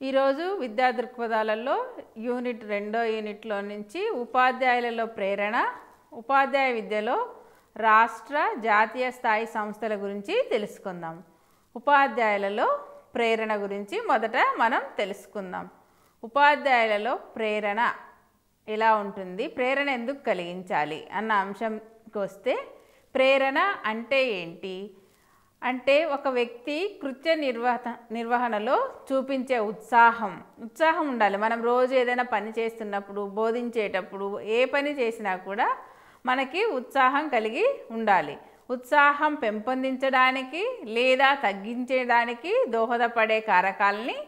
ఈరోజు విద్యా దృక్పథాలలో యూనిట్ 2వ యూనిట్లో నుంచి ఉపాధ్యాయులలో ప్రేరణ, ఉపాధ్యాయ విద్యలో రాష్ట్ర జాతీయ స్థాయి సంస్థల గురించి తెలుసుకుందాం. ఉపాధ్యాయులలో ప్రేరణ గురించి మొదట మనం తెలుసుకుందాం. ఉపాధ్యాయులలో ప్రేరణ ఎలా ఉంటుంది, ప్రేరణ ఎందుకు కలిగించాలి అన్న అంశంకి వస్తే, ప్రేరణ అంటే ఏంటి అంటే ఒక వ్యక్తి కృత్య నిర్వహణలో చూపించే ఉత్సాహం ఉండాలి. మనం రోజు ఏదైనా పని చేస్తున్నప్పుడు, బోధించేటప్పుడు, ఏ పని చేసినా కూడా మనకి ఉత్సాహం కలిగి ఉండాలి. ఉత్సాహం పెంపొందించడానికి లేదా తగ్గించడానికి దోహదపడే కారకాలని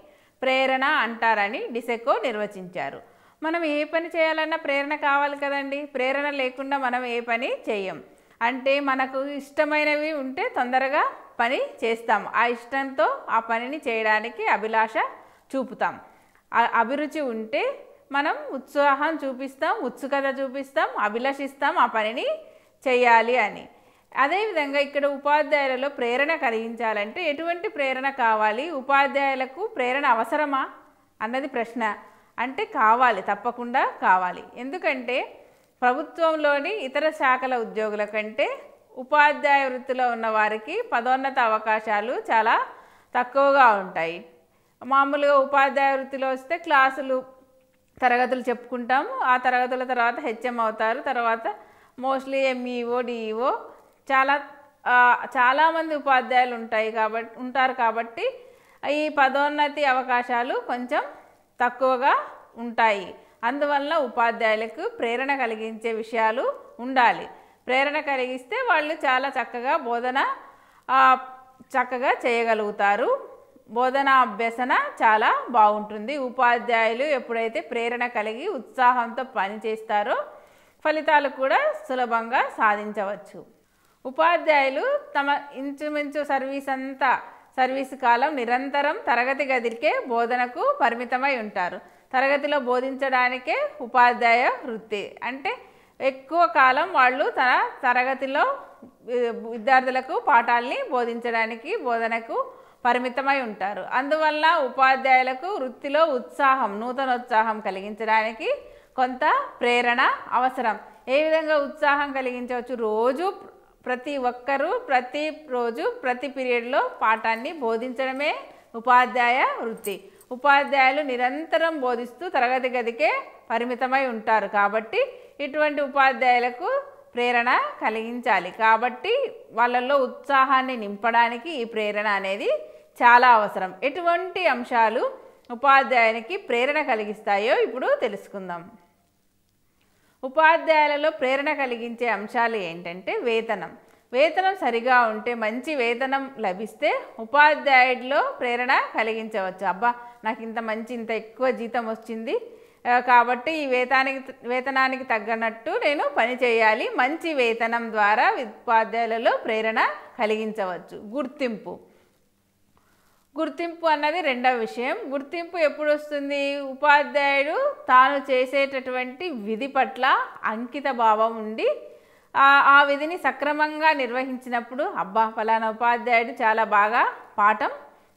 ప్రేరణ అంటారని డిసెకో నిర్వచించారు. మనం ఏ పని చేయాలన్నా ప్రేరణ కావాలి కదండి. ప్రేరణ లేకుండా మనం ఏ పని చేయం. అంటే మనకు ఇష్టమైనవి ఉంటే తొందరగా పని చేస్తాం. ఆ ఇష్టంతో ఆ పనిని చేయడానికి అభిలాష చూపుతాం. అభిరుచి ఉంటే మనం ఉత్సాహం చూపిస్తాం, ఉత్సుకత చూపిస్తాం, అభిలషిస్తాం ఆ పనిని చేయాలి అని. అదేవిధంగా ఇక్కడ ఉపాధ్యాయులలో ప్రేరణ కలిగించాలంటే ఎటువంటి ప్రేరణ కావాలి, ఉపాధ్యాయులకు ప్రేరణ అవసరమా అన్నది ప్రశ్న. అంటే కావాలి, తప్పకుండా కావాలి. ఎందుకంటే ప్రభుత్వంలోని ఇతర శాఖల ఉద్యోగుల కంటే ఉపాధ్యాయ వృత్తిలో ఉన్న వారికి పదోన్నత అవకాశాలు చాలా తక్కువగా ఉంటాయి. మామూలుగా ఉపాధ్యాయ వృత్తిలో వస్తే తరగతులు చెప్పుకుంటాము. ఆ తరగతుల తర్వాత హెచ్ఎం అవుతారు. తర్వాత మోస్ట్లీ ఎంఈఓ, డిఈఓ చాలామంది ఉపాధ్యాయులు ఉంటారు కాబట్టి ఈ పదోన్నతి అవకాశాలు కొంచెం తక్కువగా ఉంటాయి. అందువల్ల ఉపాధ్యాయులకు ప్రేరణ కలిగించే విషయాలు ఉండాలి. ప్రేరణ కలిగిస్తే వాళ్ళు చాలా చక్కగా బోధన చేయగలుగుతారు. బోధన అభ్యసన చాలా బాగుంటుంది. ఉపాధ్యాయులు ఎప్పుడైతే ప్రేరణ కలిగి ఉత్సాహంతో పనిచేస్తారో ఫలితాలు కూడా సులభంగా సాధించవచ్చు. ఉపాధ్యాయులు తమ ఇంచుమించు సర్వీసు కాలం నిరంతరం తరగతి గదికే బోధనకు పరిమితమై ఉంటారు. తరగతిలో బోధించడానికే ఉపాధ్యాయ వృత్తి. అంటే ఎక్కువ కాలం వాళ్ళు తన తరగతిలో విద్యార్థులకు పాఠాలని బోధనకు పరిమితమై ఉంటారు. అందువల్ల ఉపాధ్యాయులకు వృత్తిలో నూతనోత్సాహం కలిగించడానికి కొంత ప్రేరణ అవసరం. ఏ విధంగా ఉత్సాహం కలిగించవచ్చు? ప్రతి ఒక్కరూ ప్రతిరోజు ప్రతి పీరియడ్లో పాఠాన్ని బోధించడమే ఉపాధ్యాయ వృత్తి. ఉపాధ్యాయులు నిరంతరం బోధిస్తూ తరగతి గదికే పరిమితమై ఉంటారు. కాబట్టి ఇటువంటి ఉపాధ్యాయులకు ప్రేరణ కలిగించాలి. కాబట్టి వాళ్ళల్లో ఉత్సాహాన్ని నింపడానికి ఈ ప్రేరణ అనేది చాలా అవసరం. ఎటువంటి అంశాలు ఉపాధ్యాయునికి ప్రేరణ కలిగిస్తాయో ఇప్పుడు తెలుసుకుందాం. ఉపాధ్యాయులలో ప్రేరణ కలిగించే అంశాలు ఏంటంటే వేతనం సరిగా ఉంటే, మంచి వేతనం లభిస్తే ఉపాధ్యాయుడిలో ప్రేరణ కలిగించవచ్చు. అబ్బా, నాకు ఇంత ఎక్కువ జీతం వచ్చింది కాబట్టి ఈ వేతనానికి తగ్గనట్టు నేను పని చేయాలి. మంచి వేతనం ద్వారా ఉపాధ్యాయులలో ప్రేరణ కలిగించవచ్చు. గుర్తింపు అన్నది రెండవ విషయం. గుర్తింపు ఎప్పుడు వస్తుంది? ఉపాధ్యాయుడు తాను చేసేటటువంటి విధి పట్ల అంకిత భావం ఉండి ఆ విధిని సక్రమంగా నిర్వహించినప్పుడు, అబ్బా, ఫలానా ఉపాధ్యాయుడు చాలా బాగా పాఠం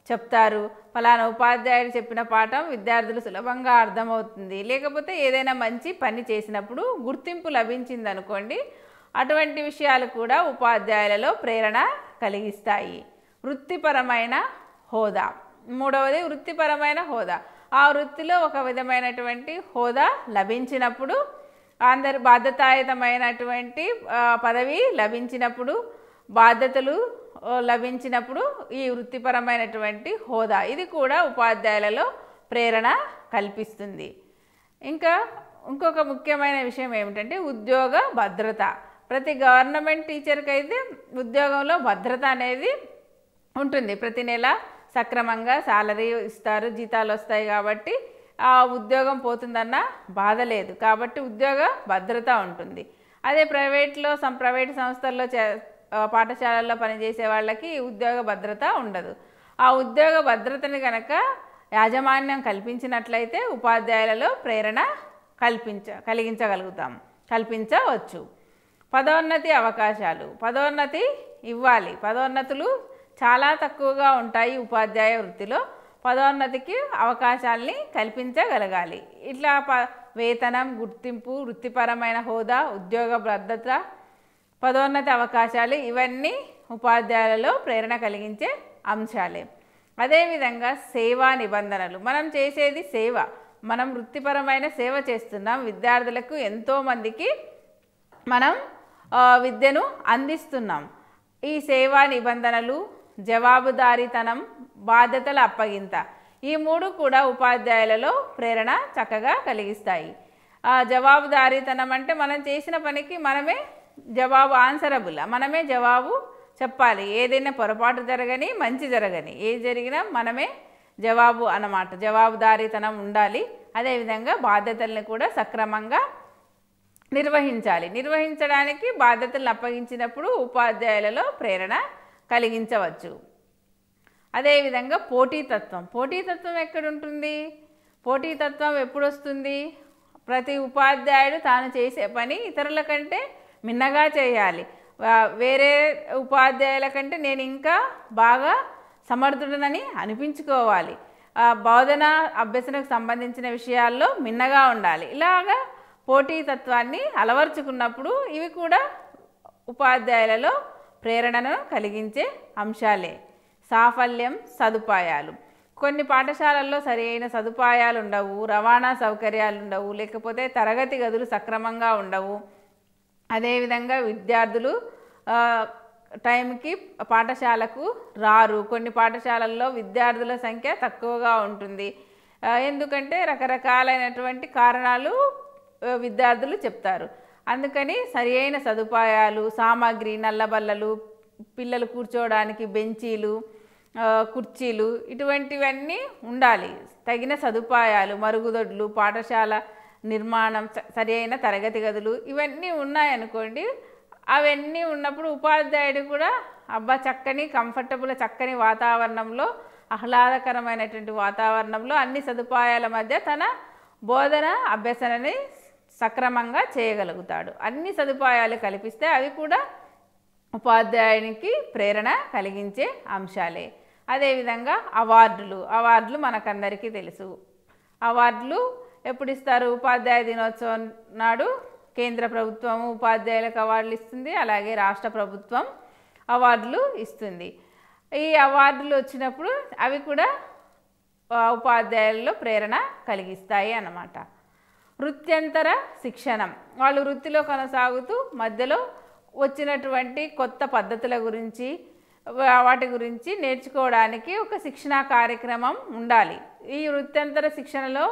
చెప్తారు, ఫలానా ఉపాధ్యాయుడు చెప్పిన పాఠం విద్యార్థులు సులభంగా అర్థమవుతుంది, లేకపోతే ఏదైనా మంచి పని చేసినప్పుడు గుర్తింపు లభించింది అనుకోండి, అటువంటి విషయాలు కూడా ఉపాధ్యాయులలో ప్రేరణ కలిగిస్తాయి. వృత్తిపరమైన హోదా. మూడవది వృత్తిపరమైన హోదా. ఆ వృత్తిలో ఒక విధమైనటువంటి హోదా లభించినప్పుడు, అందరి బాధ్యతాయుతమైనటువంటి పదవి లభించినప్పుడు, బాధ్యతలు లభించినప్పుడు ఈ వృత్తిపరమైనటువంటి హోదా, ఇది కూడా ఉపాధ్యాయులలో ప్రేరణ కల్పిస్తుంది. ఇంకొక ముఖ్యమైన విషయం ఏమిటంటే ఉద్యోగ భద్రత. ప్రతి గవర్నమెంట్ టీచర్కి అయితే ఉద్యోగంలో భద్రత అనేది ఉంటుంది. ప్రతి నెల సక్రమంగా సాలరీ ఇస్తారు, జీతాలు వస్తాయి. కాబట్టి ఆ ఉద్యోగం పోతుందన్న బాధ లేదు. కాబట్టి ఉద్యోగ భద్రత ఉంటుంది. అదే ప్రైవేట్ సంస్థల్లో పాఠశాలల్లో పనిచేసే వాళ్ళకి ఉద్యోగ భద్రత ఉండదు. ఆ ఉద్యోగ భద్రతని కనుక యాజమాన్యం కల్పించినట్లయితే ఉపాధ్యాయులలో ప్రేరణ కల్పించవచ్చు. పదోన్నతి అవకాశాలు. పదోన్నతి ఇవ్వాలి. పదోన్నతులు చాలా తక్కువగా ఉంటాయి ఉపాధ్యాయ వృత్తిలో. పదోన్నతికి అవకాశాలని కల్పించగలగాలి. ఇట్లా వేతనం, గుర్తింపు, వృత్తిపరమైన హోదా, ఉద్యోగ భద్రత, పదోన్నతి అవకాశాలు ఇవన్నీ ఉపాధ్యాయులలో ప్రేరణ కలిగించే అంశాలే. అదేవిధంగా సేవా నిబంధనలు. మనం చేసేది సేవ, మనం వృత్తిపరమైన సేవ చేస్తున్నాం. విద్యార్థులకు ఎంతోమందికి మనం విద్యను అందిస్తున్నాం. ఈ సేవా నిబంధనలు, జవాబుదారీతనం, బాధ్యతల అప్పగింత, ఈ మూడు కూడా ఉపాధ్యాయులలో ప్రేరణ చక్కగా కలిగిస్తాయి. జవాబుదారీతనం అంటే మనం చేసిన పనికి మనమే ఆన్సరబుల్, మనమే జవాబు చెప్పాలి. ఏదైనా పొరపాటు జరగని, మంచి జరగని, ఏది జరిగినా మనమే జవాబు అన్నమాట. జవాబుదారీతనం ఉండాలి. అదేవిధంగా బాధ్యతల్ని కూడా సక్రమంగా నిర్వహించాలి. నిర్వహించడానికి బాధ్యతలను అప్పగించినప్పుడు ఉపాధ్యాయులలో ప్రేరణ కలిగించవచ్చు. అదేవిధంగా పోటీతత్వం. పోటీతత్వం ఎక్కడుంటుంది? పోటీతత్వం ఎప్పుడు వస్తుంది? ప్రతి ఉపాధ్యాయుడు తాను చేసే పని ఇతరుల కంటే మిన్నగా చేయాలి. వేరే ఉపాధ్యాయుల కంటే నేను ఇంకా బాగా సమర్థుడనని అనిపించుకోవాలి. బోధన అభ్యసనకు సంబంధించిన విషయాల్లో మిన్నగా ఉండాలి. ఇలాగా పోటీతత్వాన్ని అలవర్చుకున్నప్పుడు ఇవి కూడా ఉపాధ్యాయులలో ప్రేరణను కలిగించే అంశాలే. సాఫల్యం, సదుపాయాలు. కొన్ని పాఠశాలల్లో సరైన సదుపాయాలు ఉండవు, రవాణా సౌకర్యాలు ఉండవు, లేకపోతే తరగతి గదులు సక్రమంగా ఉండవు. అదేవిధంగా విద్యార్థులు టైంకి పాఠశాలకు రారు. కొన్ని పాఠశాలల్లో విద్యార్థుల సంఖ్య తక్కువగా ఉంటుంది. ఎందుకంటే రకరకాలైనటువంటి కారణాలు విద్యార్థులు చెప్తారు. అందుకని సరియైన సదుపాయాలు, సామాగ్రి, నల్లబల్లలు, పిల్లలు కూర్చోవడానికి బెంచీలు, కుర్చీలు, ఇటువంటివన్నీ ఉండాలి. తగిన సదుపాయాలు, మరుగుదొడ్లు, పాఠశాల నిర్మాణం, సరియైన తరగతి గదులు ఇవన్నీ ఉన్నాయనుకోండి. అవన్నీ ఉన్నప్పుడు ఉపాధ్యాయుడు కూడా చక్కని కంఫర్టబుల్, చక్కని వాతావరణంలో, ఆహ్లాదకరమైనటువంటి వాతావరణంలో అన్ని సదుపాయాల మధ్య తన బోధన అభ్యసనని సక్రమంగా చేయగలుగుతాడు. అన్ని సదుపాయాలు కల్పిస్తే అవి కూడా ఉపాధ్యాయునికి ప్రేరణ కలిగించే అంశాలే. అదేవిధంగా అవార్డులు మనకందరికీ తెలుసు. అవార్డులు ఎప్పుడు ఇస్తారు? ఉపాధ్యాయ దినోత్సవం నాడు కేంద్ర ప్రభుత్వం ఉపాధ్యాయులకు అవార్డులు ఇస్తుంది, అలాగే రాష్ట్ర ప్రభుత్వం అవార్డులు ఇస్తుంది. ఈ అవార్డులు వచ్చినప్పుడు అవి కూడా ఉపాధ్యాయుల్లో ప్రేరణ కలిగిస్తాయి అన్నమాట. వృత్యంతర శిక్షణం. వాళ్ళు వృత్తిలో కొనసాగుతూ మధ్యలో వచ్చినటువంటి కొత్త పద్ధతుల గురించి, వాటి గురించి నేర్చుకోవడానికి ఒక శిక్షణా కార్యక్రమం ఉండాలి. ఈ వృత్యంతర శిక్షణలో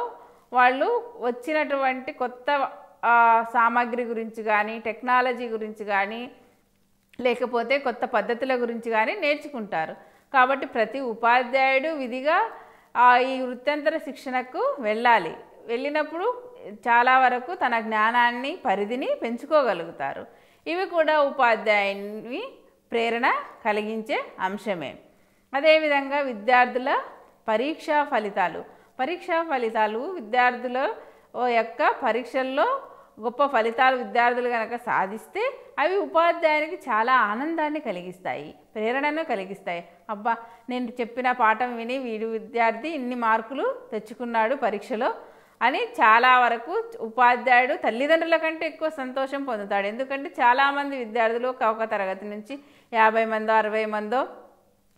వాళ్ళు వచ్చినటువంటి కొత్త సామాగ్రి గురించి కానీ, టెక్నాలజీ గురించి కానీ, లేకపోతే కొత్త పద్ధతుల గురించి కానీ నేర్చుకుంటారు. కాబట్టి ప్రతి ఉపాధ్యాయుడు విధిగా ఈ వృత్యంతర శిక్షణకు వెళ్ళాలి. వెళ్ళినప్పుడు చాలా వరకు తన జ్ఞానాన్ని, పరిధిని పెంచుకోగలుగుతారు. ఇవి కూడా ఉపాధ్యాయుని ప్రేరణ కలిగించే అంశమే. అదేవిధంగా విద్యార్థుల పరీక్షా ఫలితాలు విద్యార్థుల యొక్క పరీక్షల్లో గొప్ప ఫలితాలు విద్యార్థులు కనుక సాధిస్తే అవి ఉపాధ్యాయునికి చాలా ఆనందాన్ని కలిగిస్తాయి, ప్రేరణను కలిగిస్తాయి. నేను చెప్పిన పాఠం విని విద్యార్థి ఇన్ని మార్కులు తెచ్చుకున్నాడు పరీక్షలో అని చాలా వరకు ఉపాధ్యాయుడు తల్లిదండ్రుల కంటే ఎక్కువ సంతోషం పొందుతాడు. ఎందుకంటే చాలామంది విద్యార్థులు ఒక తరగతి నుంచి 50 మందో 60 మందో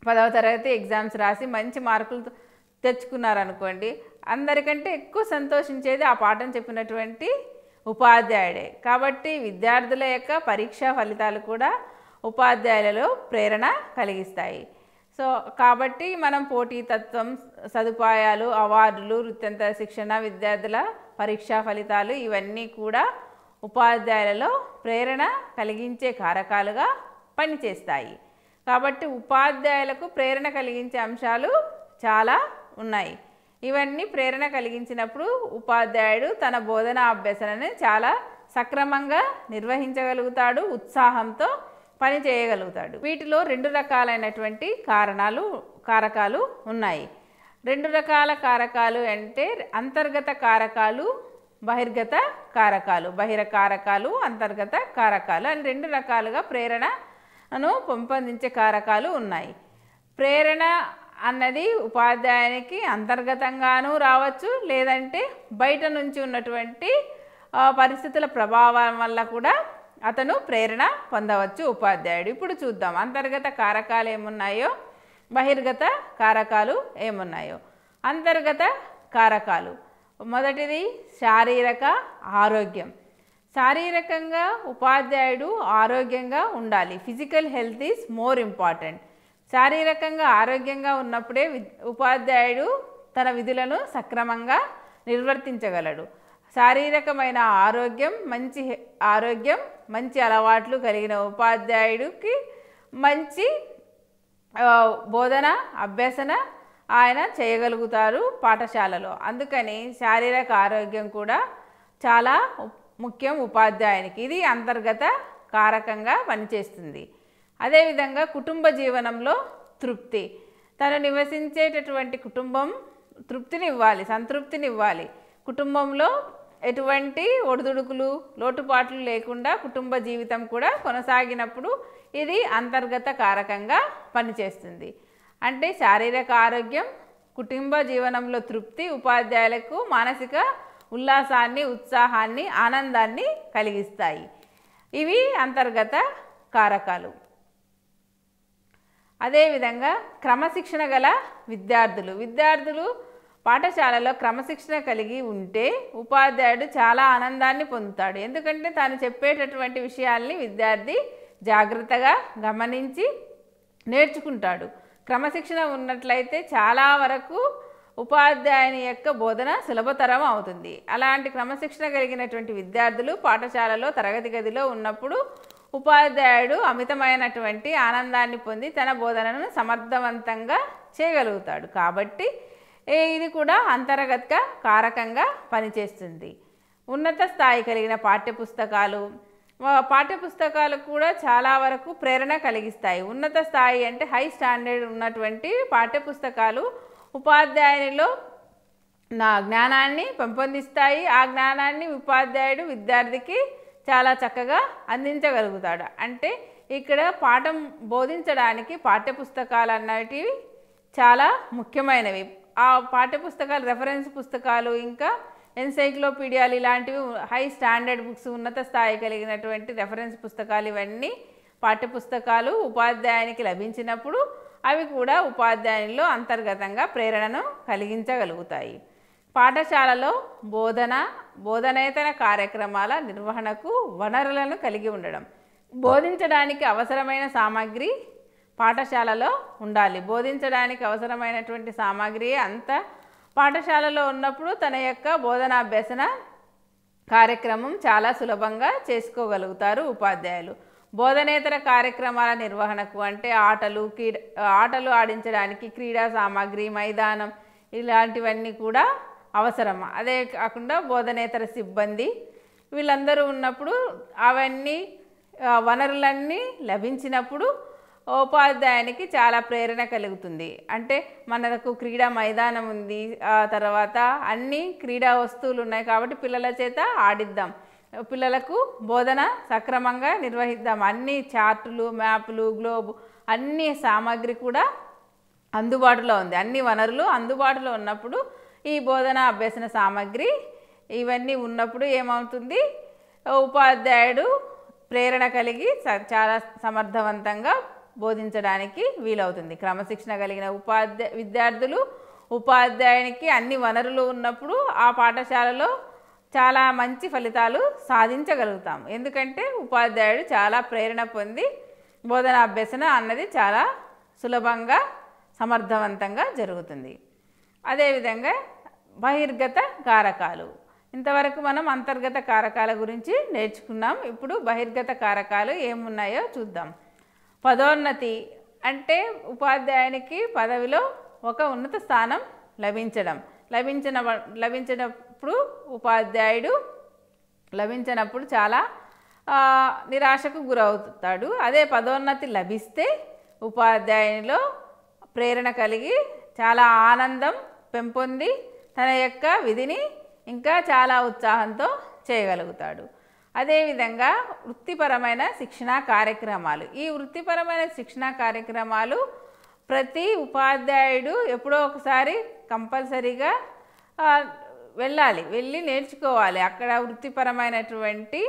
10వ తరగతి ఎగ్జామ్స్ రాసి మంచి మార్కులు తెచ్చుకున్నారనుకోండి, అందరికంటే ఎక్కువ సంతోషించేది ఆ పాఠం చెప్పినటువంటి ఉపాధ్యాయుడే. కాబట్టి విద్యార్థుల యొక్క పరీక్షా ఫలితాలు కూడా ఉపాధ్యాయులలో ప్రేరణ కలిగిస్తాయి. కాబట్టి మనం పోటీతత్వం, సదుపాయాలు, అవార్డులు, వృత్యంతర శిక్షణ, విద్యార్థుల పరీక్షా ఫలితాలు ఇవన్నీ కూడా ఉపాధ్యాయులలో ప్రేరణ కలిగించే కారకాలుగా పనిచేస్తాయి. కాబట్టి ఉపాధ్యాయులకు ప్రేరణ కలిగించే అంశాలు చాలా ఉన్నాయి. ఇవన్నీ ప్రేరణ కలిగించినప్పుడు ఉపాధ్యాయుడు తన బోధనా అభ్యసనని చాలా సక్రమంగా నిర్వహించగలుగుతాడు, ఉత్సాహంతో పని చేయగలుగుతాడు. వీటిలో 2 రకాలైనటువంటి కారకాలు ఉన్నాయి. 2 రకాల కారకాలు అంటే అంతర్గత కారకాలు, బహిర్గత కారకాలు. కారకాలు, అంతర్గత కారకాలు అని 2 రకాలుగా ప్రేరణను పెంపొందించే కారకాలు ఉన్నాయి. ప్రేరణ అన్నది ఉపాధ్యాయునికి అంతర్గతంగానూ రావచ్చు, లేదంటే బయట నుంచి ఉన్నటువంటి పరిస్థితుల ప్రభావం వల్ల కూడా అతను ప్రేరణ పొందవచ్చు ఉపాధ్యాయుడు. ఇప్పుడు చూద్దాం అంతర్గత కారకాలు ఏమున్నాయో, బహిర్గత కారకాలు ఏమున్నాయో. అంతర్గత కారకాలు మొదటిది శారీరక ఆరోగ్యం. శారీరకంగా ఉపాధ్యాయుడు ఆరోగ్యంగా ఉండాలి. Physical health is more important. శారీరకంగా ఆరోగ్యంగా ఉన్నప్పుడే ఉపాధ్యాయుడు తన విధులను సక్రమంగా నిర్వర్తించగలడు. శారీరకమైన ఆరోగ్యం మంచి అలవాట్లు కలిగిన ఉపాధ్యాయుడికి మంచి బోధన అభ్యసన ఆయన చేయగలుగుతారు పాఠశాలలో. అందుకని శారీరక ఆరోగ్యం కూడా చాలా ముఖ్యం ఉపాధ్యాయునికి. ఇది అంతర్గత కారకంగా పనిచేస్తుంది. అదేవిధంగా కుటుంబ జీవనంలో తృప్తి. తను నివసించేటటువంటి కుటుంబం తృప్తినివ్వాలి, సంతృప్తినివ్వాలి. కుటుంబంలో ఎటువంటి ఒడిదుడుకులు లోటుపాట్లు లేకుండా కుటుంబ జీవితం కూడా కొనసాగినప్పుడు ఇది అంతర్గత కారకంగా పనిచేస్తుంది. అంటే శారీరక ఆరోగ్యం, కుటుంబ జీవనంలో తృప్తి ఉపాధ్యాయులకు మానసిక ఉల్లాసాన్ని, ఉత్సాహాన్ని, ఆనందాన్ని కలిగిస్తాయి. ఇవి అంతర్గత కారకాలు. అదేవిధంగా క్రమశిక్షణ గల విద్యార్థులు పాఠశాలలో క్రమశిక్షణ కలిగి ఉంటే ఉపాధ్యాయుడు చాలా ఆనందాన్ని పొందుతాడు. ఎందుకంటే తాను చెప్పేటటువంటి విషయాల్ని విద్యార్థి జాగ్రత్తగా గమనించి నేర్చుకుంటాడు. క్రమశిక్షణ ఉన్నట్లయితే చాలా వరకు ఉపాధ్యాయుని యొక్క బోధన సులభతరం అవుతుంది. అలాంటి క్రమశిక్షణ కలిగినటువంటి విద్యార్థులు పాఠశాలలో తరగతి గదిలో ఉన్నప్పుడు ఉపాధ్యాయుడు అమితమైనటువంటి ఆనందాన్ని పొంది తన బోధనను సమర్థవంతంగా చేయగలుగుతాడు. కాబట్టి ఇది కూడా అంతర్గత కారకంగా పనిచేస్తుంది. ఉన్నత స్థాయి కలిగిన పాఠ్యపుస్తకాలు కూడా చాలా వరకు ప్రేరణ కలిగిస్తాయి. ఉన్నత స్థాయి అంటే హై స్టాండర్డ్ ఉన్నటువంటి పాఠ్యపుస్తకాలు ఉపాధ్యాయునిలో జ్ఞానాన్ని పెంపొందిస్తాయి. ఆ జ్ఞానాన్ని ఉపాధ్యాయుడు విద్యార్థికి చాలా చక్కగా అందించగలుగుతాడు. అంటే ఇక్కడ పాఠం బోధించడానికి పాఠ్యపుస్తకాలు అన్నటివి చాలా ముఖ్యమైనవి. ఆ పాఠ్యపుస్తకాలు రెఫరెన్స్ పుస్తకాలు, ఇంకా ఎన్సైక్లోపీడియాలు ఇలాంటివి హై స్టాండర్డ్ బుక్స్, ఉన్నత స్థాయి కలిగినటువంటి రెఫరెన్స్ పుస్తకాలు, ఇవన్నీ పాఠ్యపుస్తకాలు ఉపాధ్యాయునికి లభించినప్పుడు అవి కూడా ఉపాధ్యాయునిలో అంతర్గతంగా ప్రేరణను కలిగించగలుగుతాయి. పాఠశాలలో బోధనేతర కార్యక్రమాల నిర్వహణకు వనరులను కలిగి ఉండడం. బోధించడానికి అవసరమైన సామాగ్రి పాఠశాలలో ఉండాలి. బోధించడానికి అవసరమైనటువంటి సామాగ్రి అంతా పాఠశాలలో ఉన్నప్పుడు తన యొక్క బోధనాభ్యసన కార్యక్రమం చాలా సులభంగా చేసుకోగలుగుతారు ఉపాధ్యాయులు. బోధనేతర కార్యక్రమాల నిర్వహణకు అంటే ఆటలు ఆడించడానికి క్రీడా సామాగ్రి, మైదానం ఇలాంటివన్నీ కూడా అవసరం. అదే కాకుండా బోధనేతర సిబ్బంది వీళ్ళందరూ ఉన్నప్పుడు అవన్నీ వనరులన్నీ లభించినప్పుడు ఉపాధ్యాయునికి చాలా ప్రేరణ కలుగుతుంది. అంటే మనకు క్రీడా మైదానం ఉంది, తర్వాత అన్ని క్రీడా వస్తువులు ఉన్నాయి కాబట్టి పిల్లల చేత ఆడిద్దాం, పిల్లలకు బోధన సక్రమంగా నిర్వహిద్దాం. అన్ని చార్టులు, మ్యాపులు, గ్లోబ్ అన్ని సామాగ్రి కూడా అందుబాటులో ఉంది. అన్ని వనరులు అందుబాటులో ఉన్నప్పుడు ఈ బోధన అభ్యసన సామాగ్రి ఇవన్నీ ఉన్నప్పుడు ఏమవుతుంది, ఉపాధ్యాయుడు ప్రేరణ కలిగి చాలా సమర్థవంతంగా బోధించడానికి వీలవుతుంది. క్రమశిక్షణ కలిగిన విద్యార్థులు ఉపాధ్యాయునికి అన్ని వనరులు ఉన్నప్పుడు ఆ పాఠశాలలో చాలా మంచి ఫలితాలు సాధించగలుగుతాం. ఎందుకంటే ఉపాధ్యాయుడు చాలా ప్రేరణ పొంది బోధన అభ్యసన అన్నది చాలా సులభంగా సమర్థవంతంగా జరుగుతుంది. అదేవిధంగా బహిర్గత కారకాలు. ఇంతవరకు మనం అంతర్గత కారకాల గురించి నేర్చుకున్నాం. ఇప్పుడు బహిర్గత కారకాలు ఏమున్నాయో చూద్దాం. పదోన్నతి అంటే ఉపాధ్యాయునికి పదవిలో ఒక ఉన్నత స్థానం లభించినప్పుడు ఉపాధ్యాయుడు లభించినప్పుడు చాలా నిరాశకు గురవుతాడు. అదే పదోన్నతి లభిస్తే ఉపాధ్యాయునిలో ప్రేరణ కలిగి చాలా ఆనందం పెంపొంది తన యొక్క విధిని ఇంకా చాలా ఉత్సాహంతో చేయగలుగుతాడు. అదేవిధంగా వృత్తిపరమైన శిక్షణా కార్యక్రమాలు. ఈ వృత్తిపరమైన శిక్షణా కార్యక్రమాలు ప్రతి ఉపాధ్యాయుడు ఎప్పుడో ఒకసారి కంపల్సరీగా వెళ్ళి నేర్చుకోవాలి. అక్కడ వృత్తిపరమైనటువంటి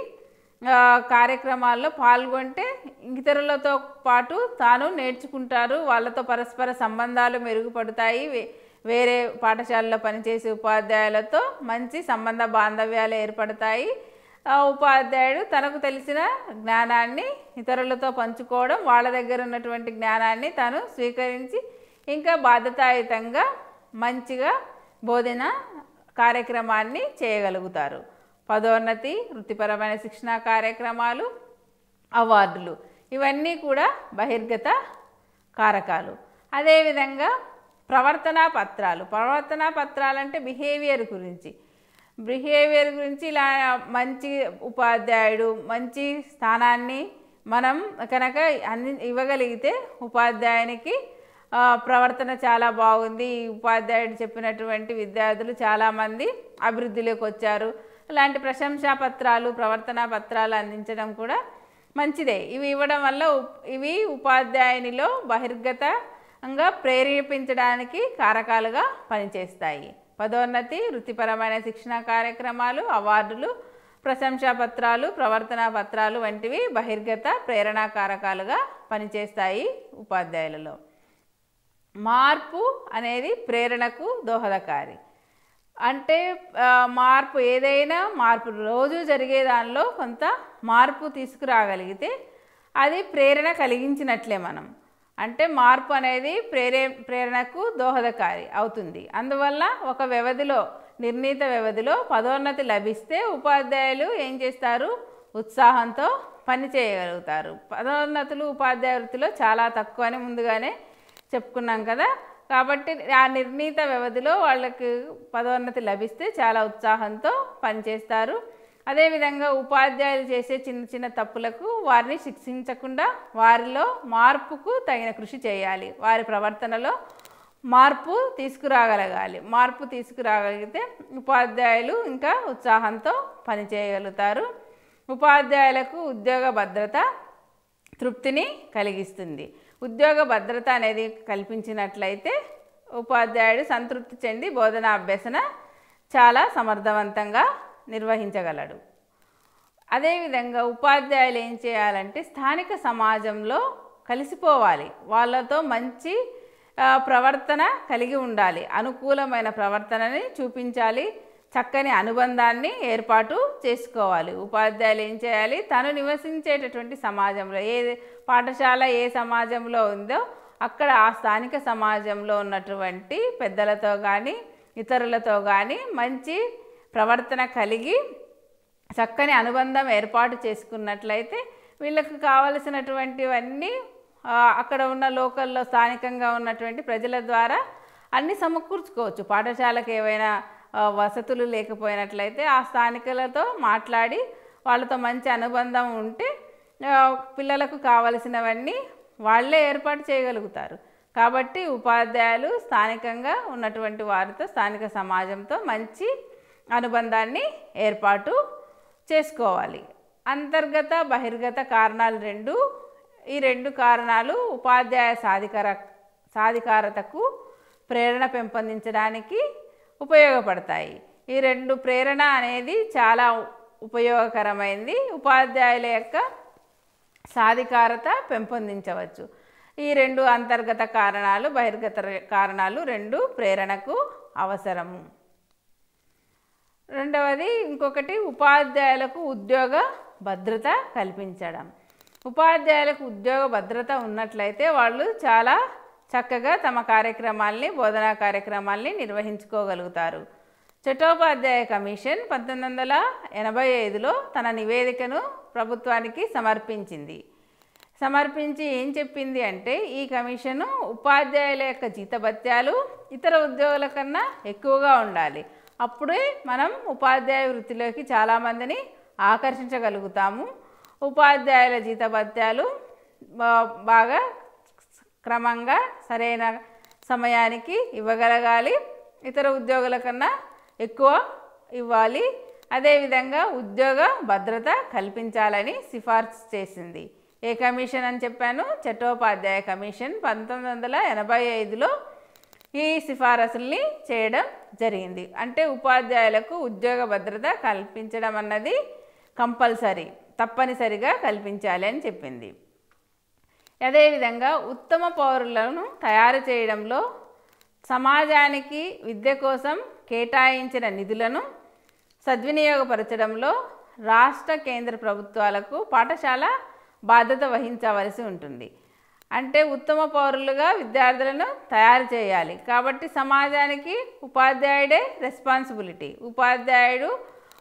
కార్యక్రమాల్లో పాల్గొంటే ఇతరులతో పాటు తాను నేర్చుకుంటారు. వాళ్ళతో పరస్పర సంబంధాలు మెరుగుపడతాయి. వేరే పాఠశాలలో పనిచేసే ఉపాధ్యాయులతో మంచి సంబంధ బాంధవ్యాలు ఏర్పడతాయి. ఉపాధ్యాయుడు తనకు తెలిసిన జ్ఞానాన్ని ఇతరులతో పంచుకోవడం, వాళ్ళ దగ్గర ఉన్నటువంటి జ్ఞానాన్ని తాను స్వీకరించి ఇంకా బాధ్యతాయుతంగా మంచిగా బోధన కార్యక్రమాన్ని చేయగలుగుతారు. పదోన్నతి, వృత్తిపరమైన శిక్షణా కార్యక్రమాలు, అవార్డులు ఇవన్నీ కూడా బహిర్గత కారకాలు. అదేవిధంగా ప్రవర్తనా పత్రాలు అంటే బిహేవియర్ గురించి ఇలా మంచి ఉపాధ్యాయుడు మంచి స్థానాన్ని మనం కనుక ఇవ్వగలిగితే ఉపాధ్యాయునికి ప్రవర్తన చాలా బాగుంది, ఈ ఉపాధ్యాయుడు చెప్పినటువంటి విద్యార్థులు చాలామంది అభివృద్ధిలోకి వచ్చారు, ఇలాంటి ప్రశంసా పత్రాలు, ప్రవర్తనా పత్రాలు అందించడం కూడా మంచిదే. ఇవి ఇవ్వడం వల్ల ఇవి ఉపాధ్యాయునిలో బహిర్గతంగా ప్రేరేపించడానికి కారకాలుగా పనిచేస్తాయి. పదోన్నతి, వృత్తిపరమైన శిక్షణా కార్యక్రమాలు, అవార్డులు, ప్రశంసా పత్రాలు, ప్రవర్తనా పత్రాలు వంటివి బహిర్గత ప్రేరణా కారకాలుగా పనిచేస్తాయి ఉపాధ్యాయులలో. మార్పు అనేది ప్రేరణకు దోహదకారి. అంటే ఏదైనా మార్పు రోజు జరిగే దానిలో కొంత మార్పు తీసుకురాగలిగితే అది ప్రేరణ కలిగించినట్లే మనం. అంటే మార్పు అనేది ప్రేరణకు దోహదకారి అవుతుంది. అందువల్ల ఒక నిర్ణీత వ్యవధిలో పదోన్నతి లభిస్తే ఉపాధ్యాయులు ఏం చేస్తారు? ఉత్సాహంతో పని చేయగలుగుతారు. పదోన్నతులు ఉపాధ్యాయ వృత్తిలో చాలా తక్కువ అని ముందుగానే చెప్పుకున్నాం కదా. కాబట్టి ఆ నిర్ణీత వ్యవధిలో వాళ్ళకి పదోన్నతి లభిస్తే చాలా ఉత్సాహంతో పనిచేస్తారు. అదేవిధంగా ఉపాధ్యాయులు చేసే చిన్న తప్పులకు వారిని శిక్షించకుండా వారిలో మార్పుకు తగిన కృషి చేయాలి. వారి ప్రవర్తనలో మార్పు తీసుకురాగలిగితే ఉపాధ్యాయులు ఇంకా ఉత్సాహంతో పనిచేయగలుగుతారు. ఉపాధ్యాయులకు ఉద్యోగ భద్రత తృప్తిని కలిగిస్తుంది. ఉద్యోగ భద్రత అనేది కల్పించినట్లయితే ఉపాధ్యాయుడు సంతృప్తి చెంది బోధన అభ్యసన చాలా సమర్థవంతంగా నిర్వహించగలడు. అదేవిధంగా ఉపాధ్యాయులు ఏం చేయాలంటే స్థానిక సమాజంలో కలిసిపోవాలి, వాళ్ళతో మంచి ప్రవర్తన కలిగి ఉండాలి, అనుకూలమైన ప్రవర్తనని చూపించాలి, చక్కని అనుబంధాన్ని ఏర్పాటు చేసుకోవాలి. ఉపాధ్యాయులు ఏం చేయాలి? తను నివసించేటటువంటి సమాజంలో పాఠశాల ఏ సమాజంలో ఉందో అక్కడ ఆ స్థానిక సమాజంలో ఉన్నటువంటి పెద్దలతో కానీ ఇతరులతో కానీ మంచి ప్రవర్తన కలిగి చక్కని అనుబంధం ఏర్పాటు చేసుకున్నట్లయితే వీళ్ళకు కావలసినటువంటివన్నీ అక్కడ ఉన్న లోకల్లో స్థానికంగా ఉన్నటువంటి ప్రజల ద్వారా అన్నీ సమకూర్చుకోవచ్చు. పాఠశాలకు ఏవైనా వసతులు లేకపోయినట్లయితే ఆ స్థానికులతో మాట్లాడి వాళ్ళతో మంచి అనుబంధం ఉంటే పిల్లలకు కావలసినవన్నీ వాళ్ళే ఏర్పాటు చేయగలుగుతారు. కాబట్టి ఉపాధ్యాయులు స్థానికంగా ఉన్నటువంటి వారితో స్థానిక సమాజంతో మంచి అనుబంధాన్ని ఏర్పాటు చేసుకోవాలి. అంతర్గత బహిర్గత కారణాలు ఈ రెండు కారణాలు ఉపాధ్యాయ సాధికారతకు ప్రేరణ పెంపొందించడానికి ఉపయోగపడతాయి. ఈ రెండు ప్రేరణ అనేది చాలా ఉపయోగకరమైంది. ఉపాధ్యాయుల యొక్క సాధికారత పెంపొందించవచ్చు. ఈ రెండు అంతర్గత కారణాలు బహిర్గత కారణాలు రెండు ప్రేరణకు అవసరము. రెండవది ఇంకొకటి ఉపాధ్యాయులకు ఉద్యోగ భద్రత కల్పించడం. ఉపాధ్యాయులకు ఉద్యోగ భద్రత ఉన్నట్లయితే వాళ్ళు చాలా చక్కగా తమ బోధనా కార్యక్రమాల్ని నిర్వహించుకోగలుగుతారు. చట్టోపాధ్యాయ కమిషన్ 1985లో తన నివేదికను ప్రభుత్వానికి సమర్పించి ఏం చెప్పింది అంటే ఈ కమిషను ఉపాధ్యాయుల యొక్క జీతభత్యాలు ఇతర ఉద్యోగుల కన్నా ఎక్కువగా ఉండాలి. అప్పుడే మనం ఉపాధ్యాయ వృత్తిలోకి చాలామందిని ఆకర్షించగలుగుతాము. ఉపాధ్యాయుల జీతభత్యాలు బాగా క్రమంగా సరైన సమయానికి ఇవ్వగలగాలి, ఇతర ఉద్యోగుల కన్నా ఎక్కువ ఇవ్వాలి. అదేవిధంగా ఉద్యోగ భద్రత కల్పించాలని సిఫార్సు చేసింది. ఏ కమిషన్ అని చెప్పాను? చట్టోపాధ్యాయ కమిషన్ 1985లో ఈ సిఫారసుల్ని చేయడం జరిగింది. అంటే ఉపాధ్యాయులకు ఉద్యోగ భద్రత కల్పించడం అన్నది కంపల్సరీ, తప్పనిసరిగా కల్పించాలి అని చెప్పింది. అదేవిధంగా ఉత్తమ పౌరులను తయారు చేయడంలో సమాజానికి విద్య కోసం కేటాయించిన నిధులను సద్వినియోగపరచడంలో రాష్ట్ర కేంద్ర ప్రభుత్వాలకు పాఠశాల బాధ్యత వహించవలసి ఉంటుంది. అంటే ఉత్తమ పౌరులుగా విద్యార్థులను తయారు చేయాలి కాబట్టి సమాజానికి ఉపాధ్యాయుడే రెస్పాన్సిబిలిటీ. ఉపాధ్యాయుడు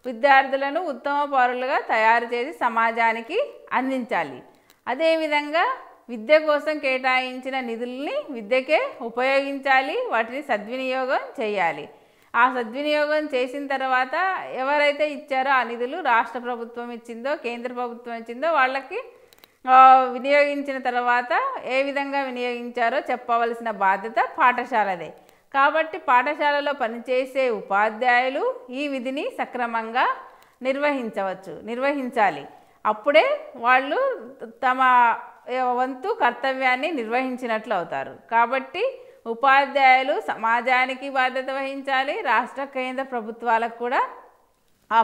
విద్యార్థులను ఉత్తమ పౌరులుగా తయారు చేసి సమాజానికి అందించాలి. అదేవిధంగా విద్య కోసం కేటాయించిన నిధుల్ని విద్యకే ఉపయోగించాలి, వాటిని సద్వినియోగం చేయాలి. ఆ సద్వినియోగం చేసిన తర్వాత ఎవరైతే ఇచ్చారో ఆ నిధులు రాష్ట్ర ప్రభుత్వం ఇచ్చిందో కేంద్ర ప్రభుత్వం ఇచ్చిందో వాళ్ళకి వినియోగించిన తర్వాత ఏ విధంగా వినియోగించారో చెప్పవలసిన బాధ్యత పాఠశాలదే. కాబట్టి పాఠశాలలో పనిచేసే ఉపాధ్యాయులు ఈ విధిని సక్రమంగా నిర్వహించాలి. అప్పుడే వాళ్ళు తమ వంతు కర్తవ్యాన్ని నిర్వహించినట్లు అవుతారు. కాబట్టి ఉపాధ్యాయులు సమాజానికి బాధ్యత వహించాలి, రాష్ట్ర కేంద్ర ప్రభుత్వాలకు కూడా ఆ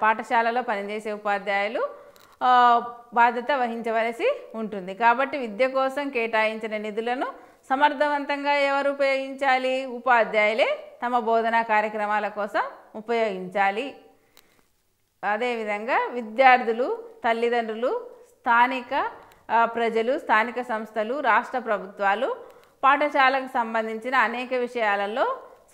పాఠశాలలో పనిచేసే ఉపాధ్యాయులు బాధ్యత వహించవలసి ఉంటుంది. కాబట్టి విద్య కోసం కేటాయించిన నిధులను సమర్థవంతంగా ఎవరు ఉపయోగించాలి? ఉపాధ్యాయులే తమ బోధనా కార్యక్రమాల కోసం ఉపయోగించాలి. అదేవిధంగా విద్యార్థులు, తల్లిదండ్రులు, స్థానిక ప్రజలు, స్థానిక సంస్థలు, రాష్ట్ర ప్రభుత్వాలు పాఠశాలకు సంబంధించిన అనేక విషయాలలో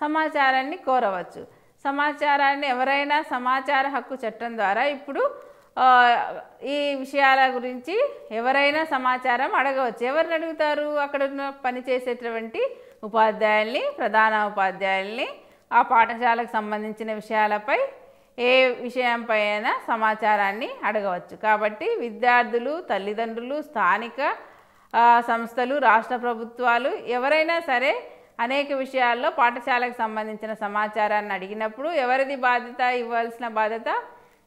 సమాచారాన్ని కోరవచ్చు. సమాచారాన్ని ఎవరైనా సమాచార హక్కు చట్టం ద్వారా ఇప్పుడు ఈ విషయాల గురించి ఎవరైనా సమాచారం అడగవచ్చు. ఎవరిని అడుగుతారు? అక్కడ పనిచేసేటువంటి ఉపాధ్యాయుల్ని, ప్రధాన ఉపాధ్యాయుల్ని ఆ పాఠశాలకు సంబంధించిన విషయాలపై ఏ విషయంపై అయినా సమాచారాన్ని అడగవచ్చు. కాబట్టి విద్యార్థులు, తల్లిదండ్రులు, స్థానిక సంస్థలు, రాష్ట్ర ప్రభుత్వాలు ఎవరైనా సరే అనేక విషయాల్లో పాఠశాలకు సంబంధించిన సమాచారాన్ని అడిగినప్పుడు ఎవరిది బాధ్యత? ఇవ్వాల్సిన బాధ్యత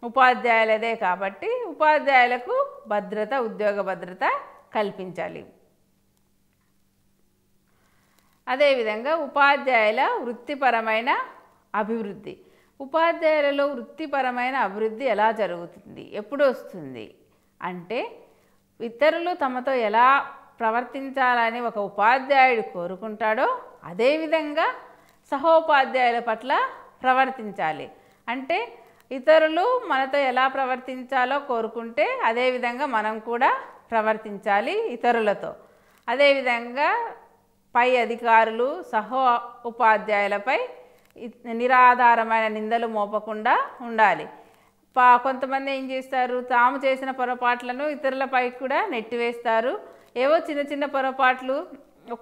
ఉపాధ్యాయులదే. కాబట్టి ఉపాధ్యాయులకు భద్రత, ఉద్యోగ భద్రత కల్పించాలి. అదేవిధంగా ఉపాధ్యాయుల వృత్తిపరమైన అభివృద్ధి. ఉపాధ్యాయులలో వృత్తిపరమైన అభివృద్ధి ఎలా జరుగుతుంది, ఎప్పుడు వస్తుంది అంటే ఇతరులు తమతో ఎలా ప్రవర్తించాలని ఒక ఉపాధ్యాయుడు కోరుకుంటాడో అదేవిధంగా సహోపాధ్యాయుల పట్ల ప్రవర్తించాలి. అంటే ఇతరులు మనతో ఎలా ప్రవర్తించాలో కోరుకుంటే అదేవిధంగా మనం కూడా ప్రవర్తించాలి ఇతరులతో. అదేవిధంగా పై అధికారులు సహో ఉపాధ్యాయులపై నిరాధారమైన నిందలు మోపకుండా ఉండాలి. కొంతమంది ఏం చేస్తారు? తాము చేసిన పొరపాట్లను ఇతరులపై కూడా నెట్టివేస్తారు. ఏవో చిన్న చిన్న పొరపాట్లు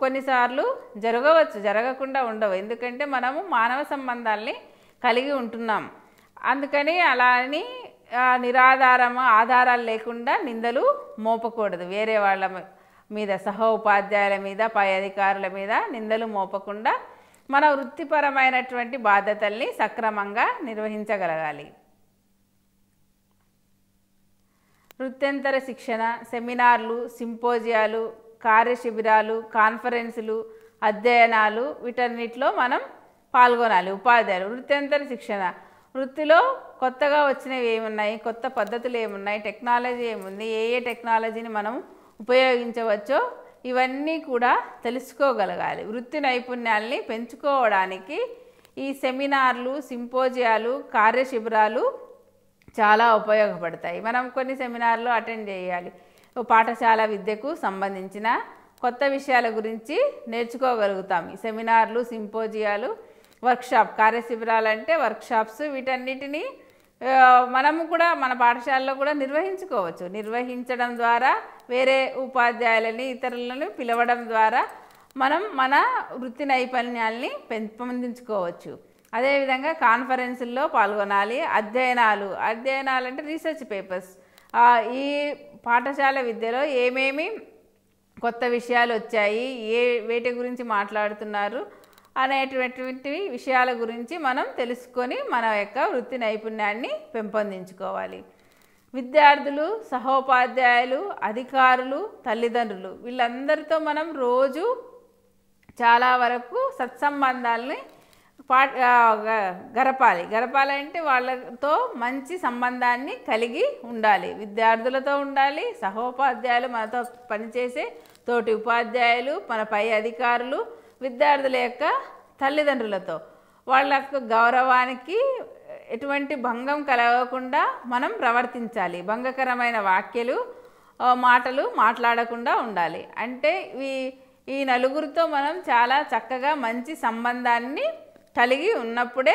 కొన్నిసార్లు జరగవచ్చు, జరగకుండా ఉండవు. ఎందుకంటే మనము మానవ సంబంధాల్ని కలిగి ఉంటున్నాం. అందుకని అలా అని ఆధారాలు లేకుండా నిందలు మోపకూడదు. వేరే వాళ్ళ మీద, సహో ఉపాధ్యాయుల మీద, పై అధికారుల మీద నిందలు మోపకుండా మన వృత్తిపరమైనటువంటి బాధ్యతల్ని సక్రమంగా నిర్వహించగలగాలి. వృత్యంతర శిక్షణ, సెమినార్లు, సింపోజియాలు, కార్యశిబిరాలు, కాన్ఫరెన్సులు, అధ్యయనాలు వీటన్నిటిలో మనం పాల్గొనాలి. ఉపాధ్యాయులు వృత్యంతర శిక్షణ, వృత్తిలో కొత్తగా వచ్చినవి ఏమున్నాయి, కొత్త పద్ధతులు ఏమున్నాయి, టెక్నాలజీ ఏముంది, ఏ టెక్నాలజీని మనం ఉపయోగించవచ్చో ఇవన్నీ కూడా తెలుసుకోగలగాలి. వృత్తి నైపుణ్యాల్ని పెంచుకోవడానికి ఈ సెమినార్లు, సింపోజియాలు, కార్యశిబిరాలు చాలా ఉపయోగపడతాయి. మనం కొన్ని సెమినార్లు అటెండ్ చేయాలి. పాఠశాల విద్యకు సంబంధించిన కొత్త విషయాల గురించి నేర్చుకోగలుగుతాం. ఈ సెమినార్లు, సింపోజియాలు, వర్క్షాప్, కార్యశిబిరాలు అంటే వర్క్షాప్స్, వీటన్నిటినీ మనము కూడా మన పాఠశాలలో కూడా నిర్వహించుకోవచ్చు. నిర్వహించడం ద్వారా వేరే ఉపాధ్యాయులని, ఇతరులను పిలవడం ద్వారా మనం మన వృత్తి నైపుణ్యాల్ని పెంపొందించుకోవచ్చు. అదేవిధంగా కాన్ఫరెన్సుల్లో పాల్గొనాలి. అధ్యయనాలు అంటే రీసెర్చ్ పేపర్స్, ఈ పాఠశాల విద్యలో ఏమేమి కొత్త విషయాలు వచ్చాయి, వేటి గురించి మాట్లాడుతున్నారు అనేటువంటి విషయాల గురించి మనం తెలుసుకొని మన యొక్క వృత్తి నైపుణ్యాన్ని పెంపొందించుకోవాలి. విద్యార్థులు, సహోపాధ్యాయులు, అధికారులు, తల్లిదండ్రులు వీళ్ళందరితో మనం రోజు చాలా వరకు సత్సంబంధాలని గరపాలంటే వాళ్ళతో మంచి సంబంధాన్ని కలిగి ఉండాలి. విద్యార్థులతో ఉండాలి, సహోపాధ్యాయులు, మనతో పనిచేసే తోటి ఉపాధ్యాయులు, మన పై అధికారులు, విద్యార్థుల యొక్క తల్లిదండ్రులతో వాళ్ళ యొక్క గౌరవానికి ఎటువంటి భంగం కలగకుండా మనం ప్రవర్తించాలి. భంగకరమైన మాటలు మాట్లాడకుండా ఉండాలి. అంటే ఈ నలుగురితో మనం చాలా చక్కగా మంచి సంబంధాన్ని కలిగి ఉన్నప్పుడే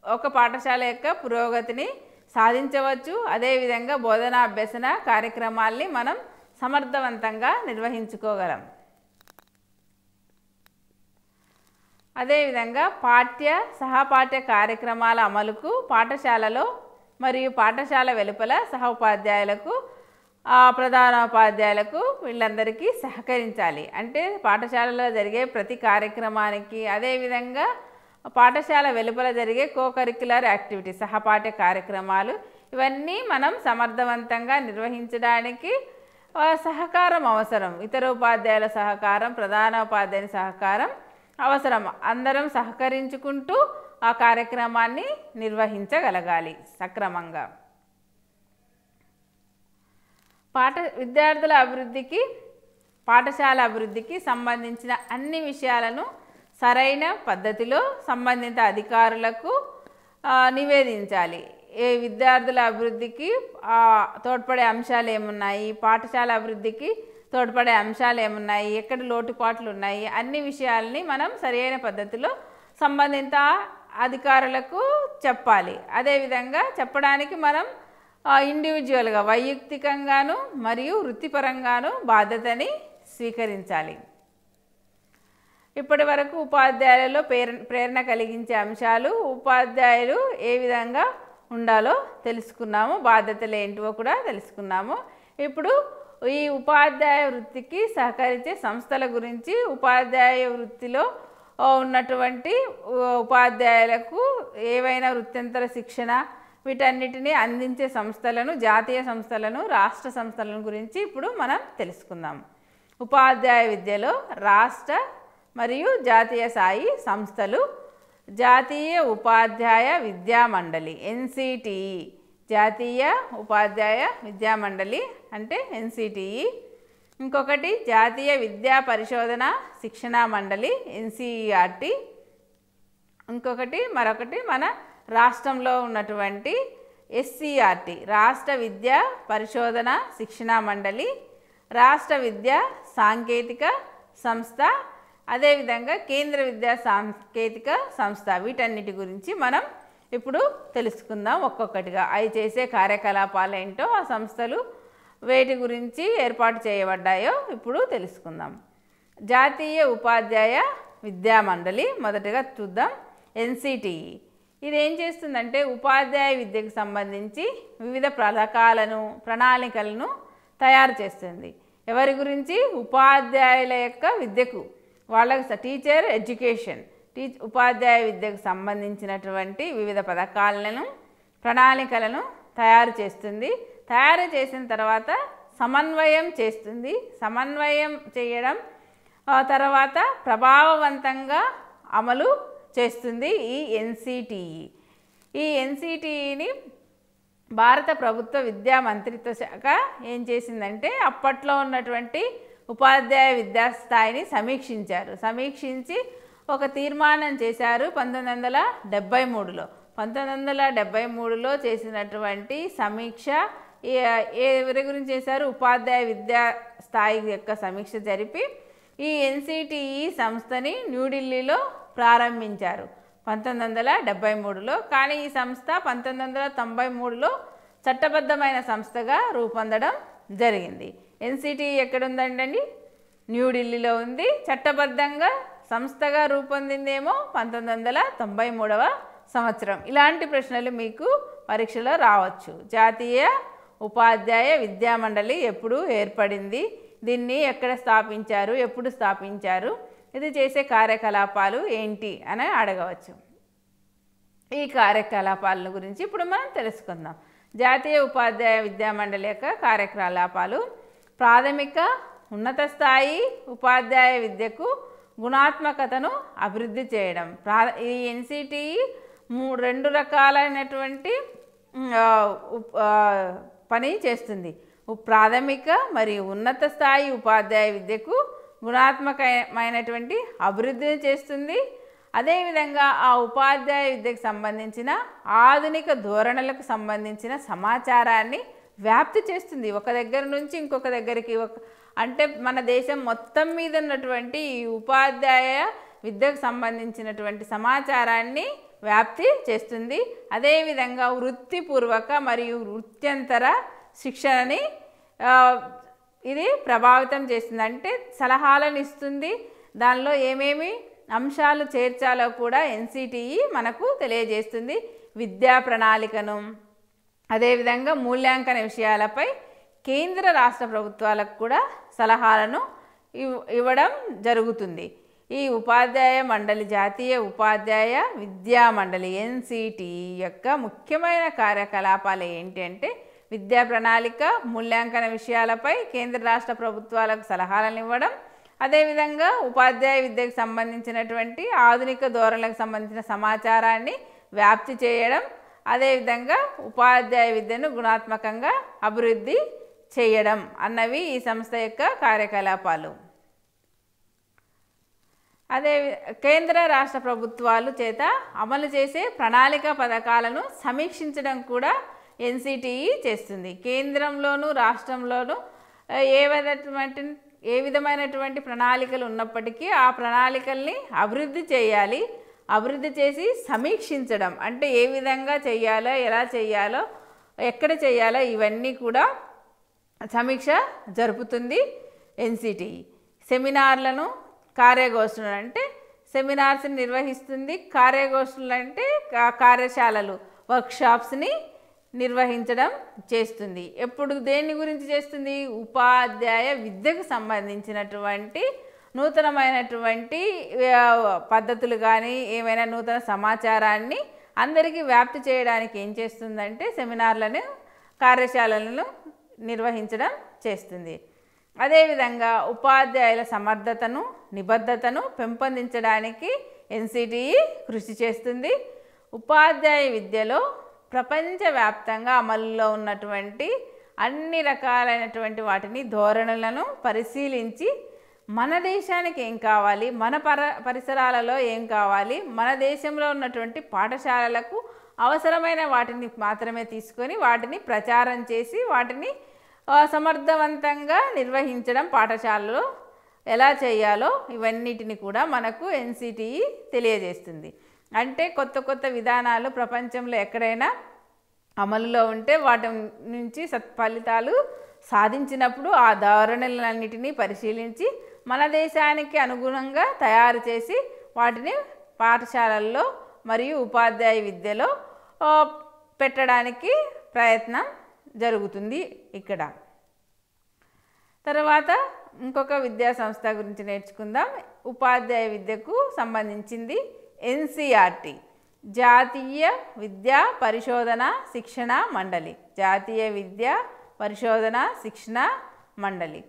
ఒక పాఠశాల యొక్క పురోగతిని సాధించవచ్చు. అదేవిధంగా బోధనా అభ్యసన కార్యక్రమాల్ని మనం సమర్థవంతంగా నిర్వహించుకోగలం. అదేవిధంగా సహపాఠ్య కార్యక్రమాల అమలుకు పాఠశాలలో మరియు పాఠశాల వెలుపల సహోపాధ్యాయులకు, ప్రధానోపాధ్యాయులకు వీళ్ళందరికీ సహకరించాలి. అంటే పాఠశాలలో జరిగే ప్రతి కార్యక్రమానికి, అదేవిధంగా పాఠశాల వెలుపల జరిగే కోకరిక్యులర్ యాక్టివిటీస్, సహపాఠ్య కార్యక్రమాలు ఇవన్నీ మనం సమర్థవంతంగా నిర్వహించడానికి సహకారం అవసరం. ఇతర ఉపాధ్యాయుల సహకారం, ప్రధానోపాధ్యాయుని సహకారం అవసరం. అందరం సహకరించుకుంటూ ఆ కార్యక్రమాన్ని నిర్వహించగలగాలి సక్రమంగా. విద్యార్థుల అభివృద్ధికి, పాఠశాల అభివృద్ధికి సంబంధించిన అన్ని విషయాలను సరైన పద్ధతిలో సంబంధిత అధికారులకు నివేదించాలి. విద్యార్థుల అభివృద్ధికి తోడ్పడే అంశాలు ఏమున్నాయి, పాఠశాల అభివృద్ధికి తోడ్పడే అంశాలు ఏమున్నాయి, ఎక్కడ లోటుపాట్లు ఉన్నాయి, అన్ని విషయాల్ని మనం సరైన పద్ధతిలో సంబంధిత అధికారులకు చెప్పాలి. అదేవిధంగా చెప్పడానికి మనం ఇండివిజువల్గా, వైయక్తికంగాను మరియు వృత్తిపరంగాను బాధ్యతని స్వీకరించాలి. ఇప్పటి వరకు ఉపాధ్యాయులలో ప్రేరణ కలిగించే అంశాలు, ఉపాధ్యాయులు ఏ విధంగా ఉండాలో తెలుసుకున్నాము, బాధ్యతలు ఏంటివో కూడా తెలుసుకున్నాము. ఇప్పుడు ఈ ఉపాధ్యాయ వృత్తికి సహకరించే సంస్థల గురించి, ఉపాధ్యాయ వృత్తిలో ఉన్నటువంటి ఉపాధ్యాయులకు ఏవైనా వృత్యంతర శిక్షణ వీటన్నిటిని అందించే సంస్థలను, జాతీయ సంస్థలను, రాష్ట్ర సంస్థలను గురించి ఇప్పుడు మనం తెలుసుకుందాం. ఉపాధ్యాయ విద్యలో రాష్ట్ర మరియు జాతీయ స్థాయి సంస్థలు: జాతీయ ఉపాధ్యాయ విద్యా మండలి NCTE, జాతీయ ఉపాధ్యాయ విద్యా మండలి అంటే NCTE. ఇంకొకటి జాతీయ విద్యా పరిశోధన శిక్షణా మండలి NCERT. మరొకటి మన రాష్ట్రంలో ఉన్నటువంటి SCERT, రాష్ట్ర విద్యా పరిశోధన శిక్షణా మండలి, రాష్ట్ర విద్యా సాంకేతిక సంస్థ, అదేవిధంగా కేంద్ర విద్యా సాంకేతిక సంస్థ. వీటన్నిటి గురించి మనం ఇప్పుడు తెలుసుకుందాం ఒక్కొక్కటిగా. అవి చేసే కార్యకలాపాలు ఏంటో, ఆ సంస్థలు వేటి గురించి ఏర్పాటు చేయబడ్డాయో ఇప్పుడు తెలుసుకుందాం. జాతీయ ఉపాధ్యాయ విద్యా మండలి మొదటగా చూద్దాం. NCTE ఇది ఏం చేస్తుందంటే ఉపాధ్యాయ విద్యకు సంబంధించి వివిధ పథకాలను, ప్రణాళికలను తయారు చేస్తుంది. ఎవరి గురించి? ఉపాధ్యాయుల యొక్క విద్యకు, వాళ్ళకి టీచర్ ఎడ్యుకేషన్, ఉపాధ్యాయ విద్యకు సంబంధించినటువంటి వివిధ పథకాలను, ప్రణాళికలను తయారు చేస్తుంది. తయారు చేసిన తర్వాత సమన్వయం చేస్తుంది. సమన్వయం చేయడం తర్వాత ప్రభావవంతంగా అమలు చేస్తుంది ఈ NCTE. ఈ NCTEని భారత ప్రభుత్వ విద్యా మంత్రిత్వ శాఖ ఏం చేసిందంటే అప్పట్లో ఉన్నటువంటి ఉపాధ్యాయ విద్యా స్థాయిని సమీక్షించి ఒక తీర్మానం చేశారు 1973లో. 1973లో చేసినటువంటి సమీక్ష ఎవరి గురించి చేశారు? ఉపాధ్యాయ విద్యా స్థాయి యొక్క సమీక్ష జరిపి ఈ NCTE సంస్థని న్యూఢిల్లీలో ప్రారంభించారు 1973లో. కానీ ఈ సంస్థ 1993లో చట్టబద్ధమైన సంస్థగా రూపొందడం జరిగింది. NCTE ఎక్కడుందండి? న్యూఢిల్లీలో ఉంది. చట్టబద్ధంగా సంస్థగా రూపొందిందేమో 1993వ సంవత్సరం. ఇలాంటి ప్రశ్నలు మీకు పరీక్షలో రావచ్చు. జాతీయ ఉపాధ్యాయ విద్యా మండలి ఎప్పుడు ఏర్పడింది, దీన్ని ఎక్కడ స్థాపించారు, ఎప్పుడు స్థాపించారు, ఇది చేసే కార్యకలాపాలు ఏంటి అని అడగవచ్చు. ఈ కార్యకలాపాల గురించి ఇప్పుడు మనం తెలుసుకుందాం. జాతీయ ఉపాధ్యాయ విద్యా మండలి యొక్క కార్యకలాపాలు: ప్రాథమిక ఉన్నత స్థాయి ఉపాధ్యాయ విద్యకు గుణాత్మకతను అభివృద్ధి చేయడం. ఈ ఎన్సిటిఈ 2 రకాలైనటువంటి పని చేస్తుంది. ప్రాథమిక మరియు ఉన్నత స్థాయి ఉపాధ్యాయ విద్యకు గుణాత్మకమైనటువంటి అభివృద్ధిని చేస్తుంది. అదేవిధంగా ఆ ఉపాధ్యాయ విద్యకు సంబంధించిన ఆధునిక ధోరణులకు సంబంధించిన సమాచారాన్ని వ్యాప్తి చేస్తుంది. ఒక దగ్గర నుంచి ఇంకొక దగ్గరికి, అంటే మన దేశం మొత్తం మీద ఉన్నటువంటి ఈ ఉపాధ్యాయ విద్యకు సంబంధించినటువంటి సమాచారాన్ని వ్యాప్తి చేస్తుంది. అదేవిధంగా వృత్తిపూర్వక మరియు వృత్యంతర శిక్షణని ఇది ప్రభావితం చేస్తుంది. అంటే సలహాలను ఇస్తుంది. దానిలో ఏమేమి అంశాలు చేర్చాలో కూడా ఎన్సిటిఈ మనకు తెలియజేస్తుంది. విద్యా ప్రణాళికను, అదేవిధంగా మూల్యాంకన విషయాలపై కేంద్ర రాష్ట్ర ప్రభుత్వాలకు కూడా సలహాలను ఇవ్వడం జరుగుతుంది. ఈ ఉపాధ్యాయ మండలి, జాతీయ ఉపాధ్యాయ విద్యా మండలి ఎన్సిటిఈ యొక్క ముఖ్యమైన కార్యకలాపాలు ఏంటి అంటే విద్యా ప్రణాళిక, మూల్యాంకన విషయాలపై కేంద్ర రాష్ట్ర ప్రభుత్వాలకు సలహాలను ఇవ్వడం, అదేవిధంగా ఉపాధ్యాయ విద్యకు సంబంధించినటువంటి ఆధునిక ధోరణులకు సంబంధించిన సమాచారాన్ని వ్యాప్తి చేయడం, అదేవిధంగా ఉపాధ్యాయ విద్యను గుణాత్మకంగా అభివృద్ధి చేయడం అన్నవి ఈ సంస్థ యొక్క కార్యకలాపాలు. అదే కేంద్ర రాష్ట్ర ప్రభుత్వాలు చేత అమలు చేసే ప్రణాళిక పథకాలను సమీక్షించడం కూడా ఎన్సిటిఈ చేస్తుంది. కేంద్రంలోనూ రాష్ట్రంలోనూ ఏ విధమైనటువంటి ప్రణాళికలు ఉన్నప్పటికీ ఆ ప్రణాళికల్ని అభివృద్ధి చేయాలి. అభివృద్ధి చేసి సమీక్షించడం, అంటే ఏ విధంగా చేయాలో, ఎలా చేయాలో, ఎక్కడ చేయాలో ఇవన్నీ కూడా సమీక్ష జరుపుతుంది ఎన్సిటిఈ. సెమినార్లను, కార్యగోష్ఠులు అంటే సెమినార్స్ని నిర్వహిస్తుంది. కార్యగోష్ఠులు అంటే కార్యశాలలు, వర్క్షాప్స్ని నిర్వహించడం చేస్తుంది. ఎప్పుడు దేని గురించి చేస్తుంది? ఉపాధ్యాయ విద్యకు సంబంధించినటువంటి నూతనమైనటువంటి పద్ధతులు కానీ ఏమైనా నూతన సమాచారాన్ని అందరికీ వ్యాప్తి చేయడానికి ఏం చేస్తుందంటే సెమినార్లను, కార్యశాలలను నిర్వహించడం చేస్తుంది. అదేవిధంగా ఉపాధ్యాయుల సమర్థతను, నిబద్ధతను పెంపొందించడానికి ఎన్సిటిఈ కృషి చేస్తుంది. ఉపాధ్యాయ విద్యలో ప్రపంచవ్యాప్తంగా అమలులో ఉన్నటువంటి అన్ని రకాలైనటువంటి వాటిని, ధోరణులను పరిశీలించి మన దేశానికి ఏం కావాలి, మన పరిసరాలలో ఏం కావాలి, మన దేశంలో ఉన్నటువంటి పాఠశాలలకు అవసరమైన వాటిని మాత్రమే తీసుకొని వాటిని ప్రచారం చేసి వాటిని సమర్థవంతంగా నిర్వహించడం, పాఠశాలలో ఎలా చేయాలో ఇవన్నిటిని కూడా మనకు ఎన్సిటిఈ తెలియజేస్తుంది. అంటే కొత్త కొత్త విధానాలు ప్రపంచంలో ఎక్కడైనా అమలులో ఉంటే వాటి నుంచి సత్ఫలితాలు సాధించినప్పుడు ఆ ధోరణులన్నిటినీ పరిశీలించి మన దేశానికి అనుగుణంగా తయారు చేసి వాటిని పాఠశాలల్లో మరియు ఉపాధ్యాయ విద్యలో పెట్టడానికి ప్రయత్నం జరుగుతుంది. ఇక్కడ తర్వాత ఇంకొక విద్యా సంస్థ గురించి నేర్చుకుందాం. ఉపాధ్యాయ విద్యకు సంబంధించింది ఎన్సిఆర్టీ, జాతీయ విద్యా పరిశోధన శిక్షణ మండలి. జాతీయ విద్యా పరిశోధన శిక్షణ మండలి,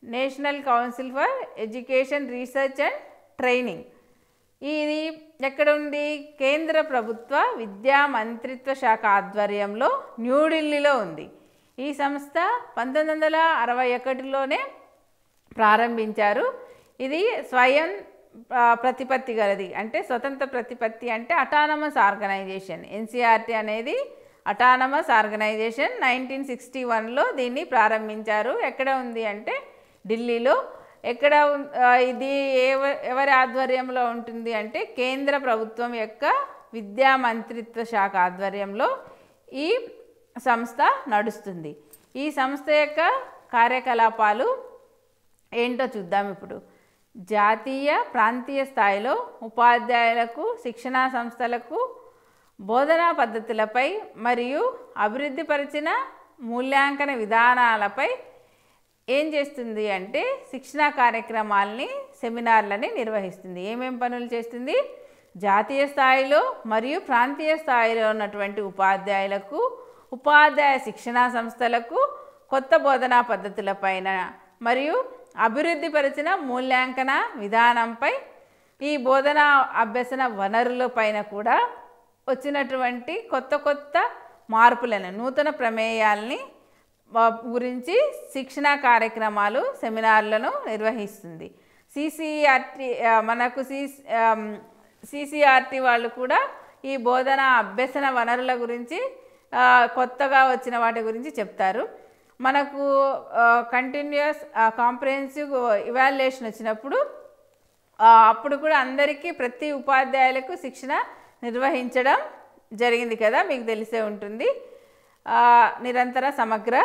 national council for education research and training. ఇది ఎక్కడ ఉంది? కేంద్ర ప్రభుత్వ విద్యా మంత్రిత్వ శాఖ ఆధ్వర్యంలో న్యూఢిల్లీలో ఉంది. ఈ సంస్థ 1961లోనే ప్రారంభించారు. ఇది స్వయం ప్రతిపత్తి గలది, అంటే స్వతంత్ర ప్రతిపత్తి, అంటే అటానమస్ ఆర్గనైజేషన్. ఎన్సిఆర్టీ అనేది అటానమస్ ఆర్గనైజేషన్. 1961లో దీన్ని ప్రారంభించారు. ఎక్కడ ఉంది అంటే ఢిల్లీలో. ఎక్కడ ఇది ఎవరి ఆధ్వర్యంలో ఉంటుంది అంటే కేంద్ర ప్రభుత్వం యొక్క విద్యా మంత్రిత్వ శాఖ ఆధ్వర్యంలో ఈ సంస్థ నడుస్తుంది. ఈ సంస్థ యొక్క కార్యకలాపాలు ఏంటో చూద్దాం ఇప్పుడు. జాతీయ, ప్రాంతీయ స్థాయిలో ఉపాధ్యాయులకు, శిక్షణా సంస్థలకు బోధనా పద్ధతులపై మరియు అభివృద్ధి పరిచిన మూల్యాంకన విధానాలపై ఏం చేస్తుంది అంటే శిక్షణా కార్యక్రమాలని, సెమినార్లని నిర్వహిస్తుంది. ఏమేం పనులు చేస్తుంది? జాతీయ స్థాయిలో మరియు ప్రాంతీయ స్థాయిలో ఉన్నటువంటి ఉపాధ్యాయులకు ఉపాధ్యాయ శిక్షణా సంస్థలకు కొత్త బోధనా పద్ధతులపైన మరియు అభివృద్ధిపరిచిన మూల్యాంకన విధానంపై ఈ బోధనా అభ్యసన వనరులపైన కూడా వచ్చినటువంటి కొత్త మార్పులను నూతన ప్రమేయాల్ని గురించి శిక్షణా కార్యక్రమాలు సెమినార్లను నిర్వహిస్తుంది. సిసిఆర్టీ వాళ్ళు కూడా ఈ బోధన అభ్యసన వనరుల గురించి కొత్తగా వచ్చిన వాటి గురించి చెప్తారు. మనకు కంటిన్యూస్ కాంప్రహెన్సివ్ ఇవాల్యుయేషన్ వచ్చినప్పుడు అప్పుడు కూడా అందరికీ ప్రతి ఉపాధ్యాయులకు శిక్షణ నిర్వహించడం జరిగింది కదా, మీకు తెలిసే ఉంటుంది. నిరంతర సమగ్ర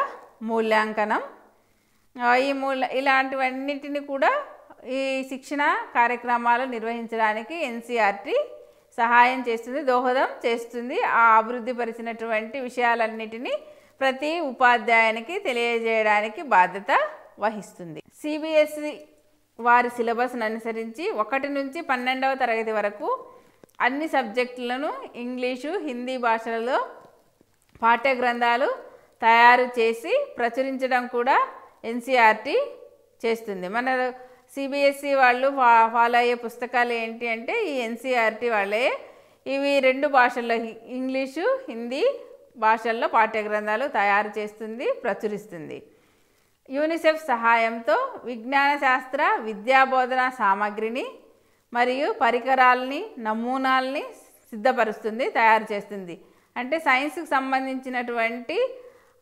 మూల్యాంకనం ఇలాంటివన్నిటిని కూడా ఈ శిక్షణ కార్యక్రమాలు నిర్వహించడానికి ఎన్సిఆర్టీ సహాయం చేస్తుంది, దోహదం చేస్తుంది. ఆ అభివృద్ధిపరిచినటువంటి విషయాలన్నిటినీ ప్రతి ఉపాధ్యాయునికి తెలియజేయడానికి బాధ్యత వహిస్తుంది. సిబిఎస్ఈ వారి సిలబస్ను అనుసరించి 1 నుంచి 12వ తరగతి వరకు అన్ని సబ్జెక్టులను ఇంగ్లీషు, హిందీ భాషలలో పాఠ్య గ్రంథాలు తయారు చేసి ప్రచురించడం కూడా ఎన్సిఆర్టీ చేస్తుంది. మన సిబిఎస్ఈ వాళ్ళు ఫాలో అయ్యే పుస్తకాలు ఏంటి అంటే ఈ ఎన్సిఆర్టీ వాళ్ళే. ఇవి 2 భాషల్లో ఇంగ్లీషు, హిందీ భాషల్లో పాఠ్య గ్రంథాలు తయారు చేస్తుంది, ప్రచురిస్తుంది. యూనిసెఫ్ సహాయంతో విజ్ఞాన శాస్త్ర విద్యాబోధన సామగ్రిని మరియు పరికరాలని, నమూనాల్ని సిద్ధపరుస్తుంది, తయారు చేస్తుంది. అంటే సైన్స్కి సంబంధించినటువంటి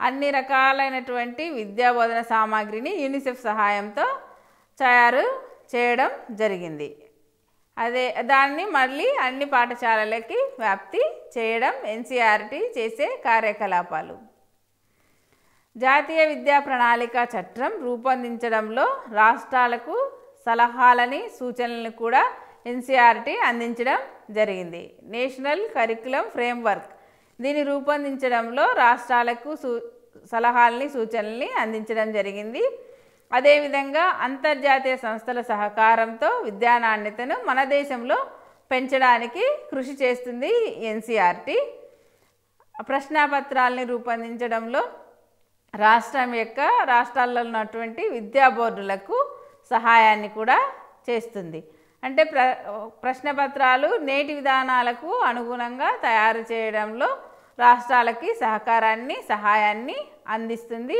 అన్ని రకాలైనటువంటి విద్యాబోధన సామాగ్రిని యూనిసెఫ్ సహాయంతో తయారు చేయడం జరిగింది. దాన్ని మళ్ళీ అన్ని పాఠశాలలకి వ్యాప్తి చేయడం ఎన్సిఆర్టీ చేసే కార్యకలాపాలు. జాతీయ విద్యా ప్రణాళిక చట్టం రూపొందించడంలో రాష్ట్రాలకు సలహాలని, సూచనలను కూడా ఎన్సిఆర్టీ అందించడం జరిగింది. నేషనల్ కరికులం ఫ్రేమ్వర్క్ దీన్ని రూపొందించడంలో రాష్ట్రాలకు సలహాలని, సూచనల్ని అందించడం జరిగింది. అదేవిధంగా అంతర్జాతీయ సంస్థల సహకారంతో విద్యా నాణ్యతను మన దేశంలో పెంచడానికి కృషి చేస్తుంది ఎన్సిఆర్టీ. ప్రశ్నాపత్రాలని రూపొందించడంలో రాష్ట్రాల్లో ఉన్నటువంటి విద్యా బోర్డులకు సహాయాన్ని కూడా చేస్తుంది. అంటే ప్రశ్నపత్రాలు నేటి విధానాలకు అనుగుణంగా తయారు చేయడంలో రాష్ట్రాలకి సహాయాన్ని అందిస్తుంది.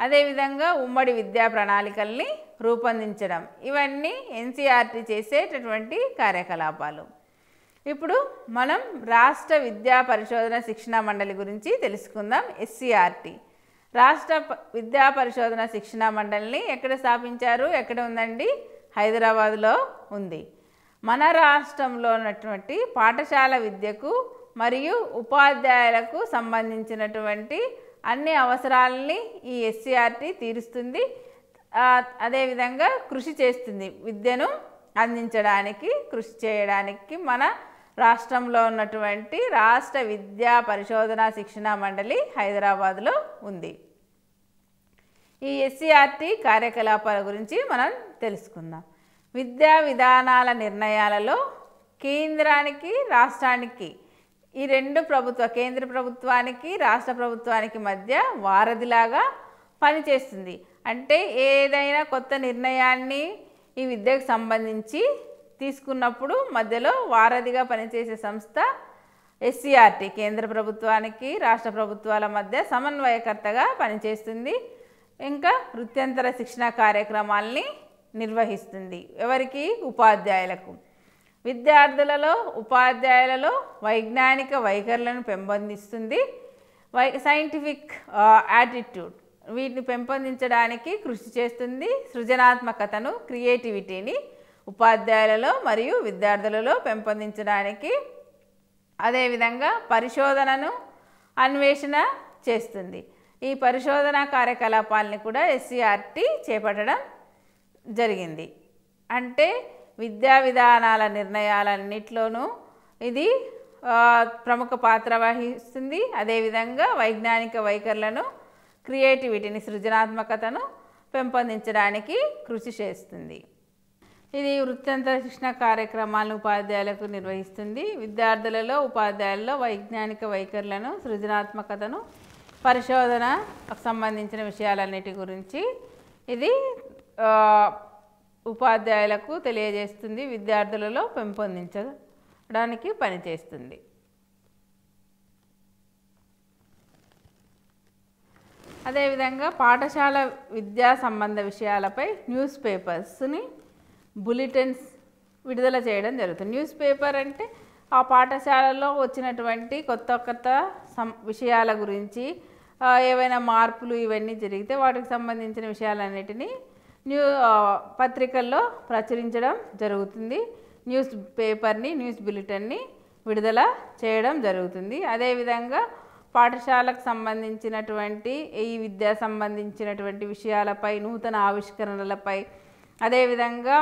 అదేవిధంగా ఉమ్మడి విద్యా ప్రణాళికల్ని రూపొందించడం, ఇవన్నీ ఎన్సిఆర్టీ చేసేటటువంటి కార్యకలాపాలు. ఇప్పుడు మనం రాష్ట్ర విద్యా పరిశోధన శిక్షణా మండలి గురించి తెలుసుకుందాం. ఎస్సిఆర్టీ రాష్ట్ర విద్యా పరిశోధన శిక్షణా మండలిని ఎక్కడ స్థాపించారు? ఎక్కడ ఉందండి? హైదరాబాద్లో ఉంది. మన రాష్ట్రంలో ఉన్నటువంటి పాఠశాల విద్యకు మరియు ఉపాధ్యాయులకు సంబంధించినటువంటి అన్ని అవసరాలని ఈ ఎస్సిఆర్టీ తీరుస్తుంది. అదేవిధంగా కృషి చేస్తుంది. విద్యను అందించడానికి, కృషి చేయడానికి మన రాష్ట్రంలో ఉన్నటువంటి రాష్ట్ర విద్యా పరిశోధన శిక్షణా మండలి హైదరాబాద్లో ఉంది. ఈ ఎస్సిఆర్టీ కార్యకలాపాల గురించి మనం తెలుసుకుందాం. విద్యా విధానాల నిర్ణయాలలో కేంద్రానికి, రాష్ట్రానికి, ఈ రెండు కేంద్ర ప్రభుత్వానికి, రాష్ట్ర ప్రభుత్వానికి మధ్య వారధిలాగా పనిచేస్తుంది. అంటే ఏదైనా కొత్త నిర్ణయాన్ని ఈ విద్యకు సంబంధించి తీసుకున్నప్పుడు మధ్యలో వారధిగా పనిచేసే సంస్థ ఎస్సిఆర్టీ. కేంద్ర ప్రభుత్వానికి, రాష్ట్ర ప్రభుత్వాల మధ్య సమన్వయకర్తగా పనిచేస్తుంది. ఇంకా వృత్యంతర శిక్షణ కార్యక్రమాల్ని నిర్వహిస్తుంది. ఎవరికి? ఉపాధ్యాయులకు. విద్యార్థులలో, ఉపాధ్యాయులలో వైజ్ఞానిక వైఖరులను పెంపొందిస్తుంది. సైంటిఫిక్ యాటిట్యూడ్ వీటిని పెంపొందించడానికి కృషి చేస్తుంది. సృజనాత్మకతను, క్రియేటివిటీని ఉపాధ్యాయులలో మరియు విద్యార్థులలో పెంపొందించడానికి, అదేవిధంగా పరిశోధనను అన్వేషణ చేస్తుంది. ఈ పరిశోధన కార్యకలాపాలని కూడా ఎస్సిఆర్టీ చేపట్టడం జరిగింది. అంటే విద్యా విధానాల నిర్ణయాలన్నిట్లోనూ ఇది ప్రముఖ పాత్ర వహిస్తుంది. అదేవిధంగా వైజ్ఞానిక వైఖరులను, క్రియేటివిటీని, సృజనాత్మకతను పెంపొందించడానికి కృషి చేస్తుంది. ఇది వృత్యంతర శిక్షణ కార్యక్రమాలను ఉపాధ్యాయులకు నిర్వహిస్తుంది. విద్యార్థులలో, ఉపాధ్యాయులలో వైజ్ఞానిక వైఖరులను, సృజనాత్మకతను పరిశోధనకు సంబంధించిన విషయాలన్నిటి గురించి ఇది ఉపాధ్యాయులకు తెలియజేస్తుంది, విద్యార్థులలో పెంపొందించడానికి పనిచేస్తుంది. అదేవిధంగా పాఠశాల విద్యా సంబంధ విషయాలపై న్యూస్ పేపర్స్ని, బులెటిన్స్ విడుదల చేయడం జరుగుతుంది. న్యూస్ పేపర్ అంటే ఆ పాఠశాలలో వచ్చినటువంటి కొత్త విషయాల గురించి, ఏవైనా మార్పులు ఇవన్నీ జరిగితే వాటికి సంబంధించిన విషయాలన్నిటినీ పత్రికల్లో ప్రచురించడం జరుగుతుంది. న్యూస్ పేపర్ని, న్యూస్ బులెటిన్ని విడుదల చేయడం జరుగుతుంది. అదేవిధంగా పాఠశాలకు సంబంధించినటువంటి ఈ విద్యా సంబంధించినటువంటి విషయాలపై, నూతన ఆవిష్కరణలపై, అదేవిధంగా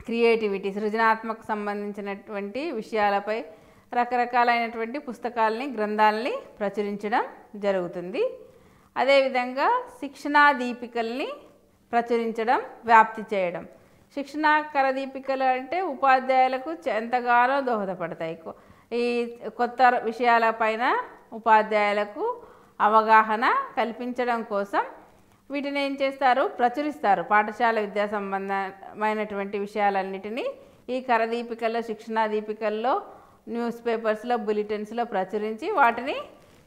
క్రియేటివిటీ, సృజనాత్మక సంబంధించినటువంటి విషయాలపై రకరకాలైనటువంటి పుస్తకాలని, గ్రంథాలని ప్రచురించడం జరుగుతుంది. అదేవిధంగా శిక్షణా దీపికల్ని ప్రచురించడం, వ్యాప్తి చేయడం. శిక్షణాకర దీపికలు అంటే ఉపాధ్యాయులకు ఎంతగానో దోహదపడతాయి. ఈ కొత్త విషయాలపైన ఉపాధ్యాయులకు అవగాహన కల్పించడం కోసం వీటిని ఏం చేస్తారు, ప్రచురిస్తారు. పాఠశాల విద్యా సంబంధమైనటువంటి విషయాలన్నిటినీ ఈ కరదీపికల్లో, శిక్షణా దీపికల్లో, న్యూస్ పేపర్స్లో, బులెటిన్స్లో ప్రచురించి వాటిని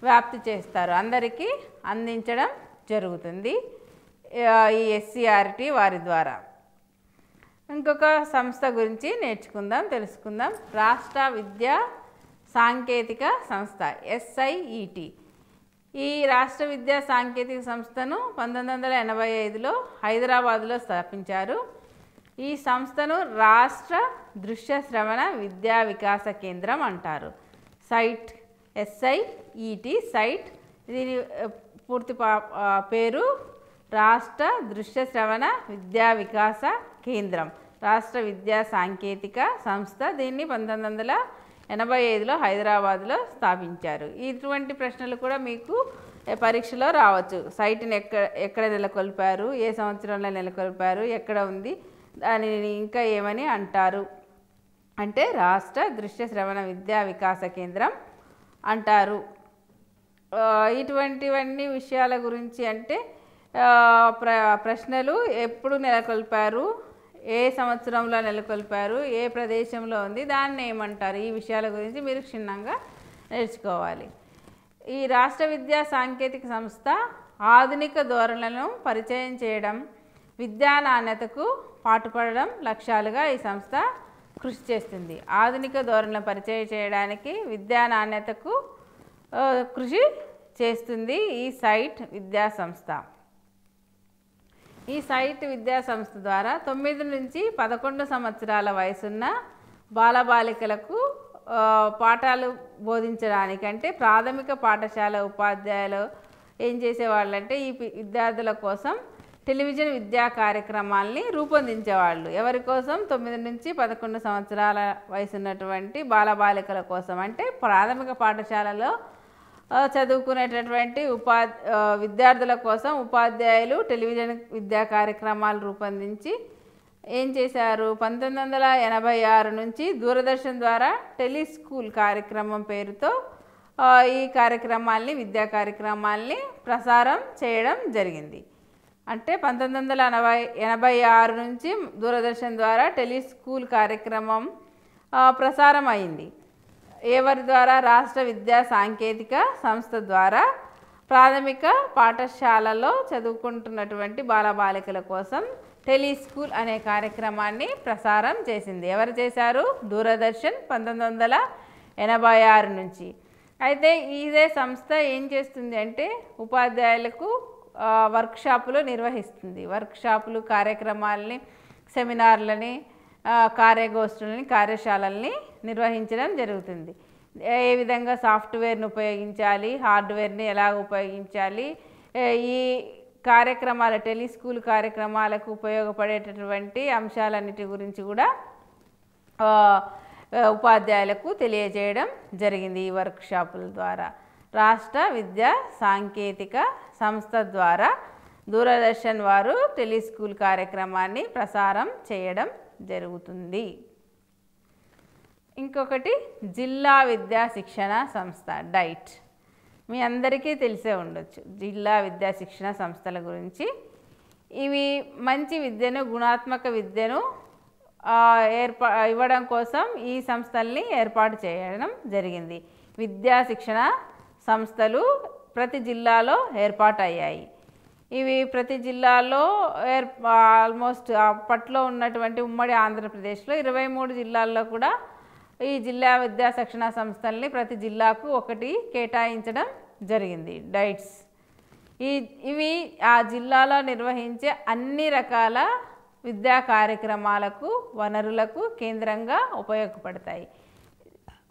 వ్యాప్తి చేస్తారు, అందరికీ అందించడం జరుగుతుంది ఈ SCRT వారి ద్వారా. ఇంకొక సంస్థ గురించి తెలుసుకుందాం. రాష్ట్ర విద్యా సాంకేతిక సంస్థ SIET. ఈ రాష్ట్ర విద్యా సాంకేతిక సంస్థను 1985లో హైదరాబాద్లో స్థాపించారు. ఈ సంస్థను రాష్ట్ర దృశ్య శ్రవణ విద్యా వికాస కేంద్రం అంటారు. సైట్ SIET సైట్, దీని పూర్తి పేరు రాష్ట్ర దృశ్య శ్రవణ విద్యా వికాస కేంద్రం, రాష్ట్ర విద్యా సాంకేతిక సంస్థ. దీన్ని 1985లో హైదరాబాద్లో స్థాపించారు. ఇటువంటి ప్రశ్నలు కూడా మీకు పరీక్షలో రావచ్చు. సైట్ని ఎక్కడ నెలకొల్పారు, ఏ సంవత్సరంలో నెలకొల్పారు, ఎక్కడ ఉంది, దానిని ఇంకా ఏమని అంటారు అంటే రాష్ట్ర దృశ్య శ్రవణ విద్యా వికాస కేంద్రం అంటారు. ఇటువంటివన్నీ విషయాల గురించి అంటే ప్రశ్నలు ఎప్పుడు నెలకొల్పారు, ఏ సంవత్సరంలో నెలకొల్పారు, ఏ ప్రదేశంలో ఉంది, దాన్ని ఏమంటారు, ఈ విషయాల గురించి మీరు క్షుణ్ణంగా నేర్చుకోవాలి. ఈ రాష్ట్ర విద్యా సాంకేతిక సంస్థ ఆధునిక ధోరణులను పరిచయం చేయడం, విద్యా నాణ్యతకు పాటుపడడం లక్ష్యాలుగా ఈ సంస్థ కృషి చేస్తుంది. ఆధునిక ధోరణులను పరిచయం చేయడానికి, విద్యా నాణ్యతకు కృషి చేస్తుంది ఈ సైట్ విద్యా సంస్థ. ఈ సైట్ విద్యా సంస్థ ద్వారా 9 నుంచి 11 సంవత్సరాల వయసున్న బాలబాలికలకు పాఠాలు బోధించడానికి, అంటే ప్రాథమిక పాఠశాల ఉపాధ్యాయులు ఏం చేసేవాళ్ళంటే ఈ విద్యార్థుల కోసం టెలివిజన్ విద్యా కార్యక్రమాల్ని రూపొందించేవాళ్ళు. ఎవరి కోసం? 9 నుంచి 11 సంవత్సరాల వయసున్నటువంటి బాలబాలికల కోసం. అంటే ప్రాథమిక పాఠశాలలో చదువుకునేటటువంటి విద్యార్థుల కోసం ఉపాధ్యాయులు టెలివిజన్ విద్యా కార్యక్రమాలు రూపొందించి ఏం చేశారు, 1986 నుంచి దూరదర్శన్ ద్వారా టెలిస్కూల్ కార్యక్రమం పేరుతో ఈ కార్యక్రమాల్ని, విద్యా కార్యక్రమాల్ని ప్రసారం చేయడం జరిగింది. అంటే 1986 నుంచి దూరదర్శన్ ద్వారా టెలిస్కూల్ కార్యక్రమం ప్రసారం అయింది. ఎవరి ద్వారా? రాష్ట్ర విద్యా సాంకేతిక సంస్థ ద్వారా ప్రాథమిక పాఠశాలలో చదువుకుంటున్నటువంటి బాలబాలికల కోసం టెలిస్కూల్ అనే కార్యక్రమాన్ని ప్రసారం చేసింది. ఎవరు చేశారు? దూరదర్శన్ 1986 నుంచి. అయితే ఇదే సంస్థ ఏం చేస్తుంది అంటే ఉపాధ్యాయులకు వర్క్షాపులు నిర్వహిస్తుంది. వర్క్షాపులు, కార్యక్రమాలని, సెమినార్లని, కార్యగోష్ఠులని, కార్యశాలల్ని నిర్వహించడం జరుగుతుంది. ఏ విధంగా సాఫ్ట్వేర్ని ఉపయోగించాలి, హార్డ్వేర్ని ఎలా ఉపయోగించాలి, ఈ కార్యక్రమాల టెలిస్కూల్ కార్యక్రమాలకు ఉపయోగపడేటటువంటి అంశాలన్నిటి గురించి కూడా ఉపాధ్యాయులకు తెలియజేయడం జరిగింది ఈ వర్క్షాపుల ద్వారా. రాష్ట్ర విద్యా సాంకేతిక సంస్థ ద్వారా దూరదర్శన్ వారు టెలిస్కూల్ కార్యక్రమాన్ని ప్రసారం చేయడం జరుగుతుంది. ఇంకొకటి జిల్లా విద్యా శిక్షణ సంస్థ డైట్. మీ అందరికీ తెలిసే ఉండొచ్చు జిల్లా విద్యా శిక్షణ సంస్థల గురించి. ఇవి మంచి విద్యను, గుణాత్మక విద్యను ఇవ్వడం కోసం ఈ సంస్థల్ని ఏర్పాటు చేయడం జరిగింది. విద్యా శిక్షణ సంస్థలు ప్రతి జిల్లాలో ఏర్పాటయ్యాయి. ఇవి ప్రతి జిల్లాలో ఆల్మోస్ట్ అప్పట్లో ఉన్నటువంటి ఉమ్మడి ఆంధ్రప్రదేశ్లో 23 జిల్లాల్లో కూడా ఈ జిల్లా విద్యా శిక్షణ సంస్థల్ని ప్రతి జిల్లాకు ఒకటి కేటాయించడం జరిగింది. డైట్స్ ఇవి ఆ జిల్లాలో నిర్వహించే అన్ని రకాల విద్యా కార్యక్రమాలకు, వనరులకు కేంద్రంగా ఉపయోగపడతాయి.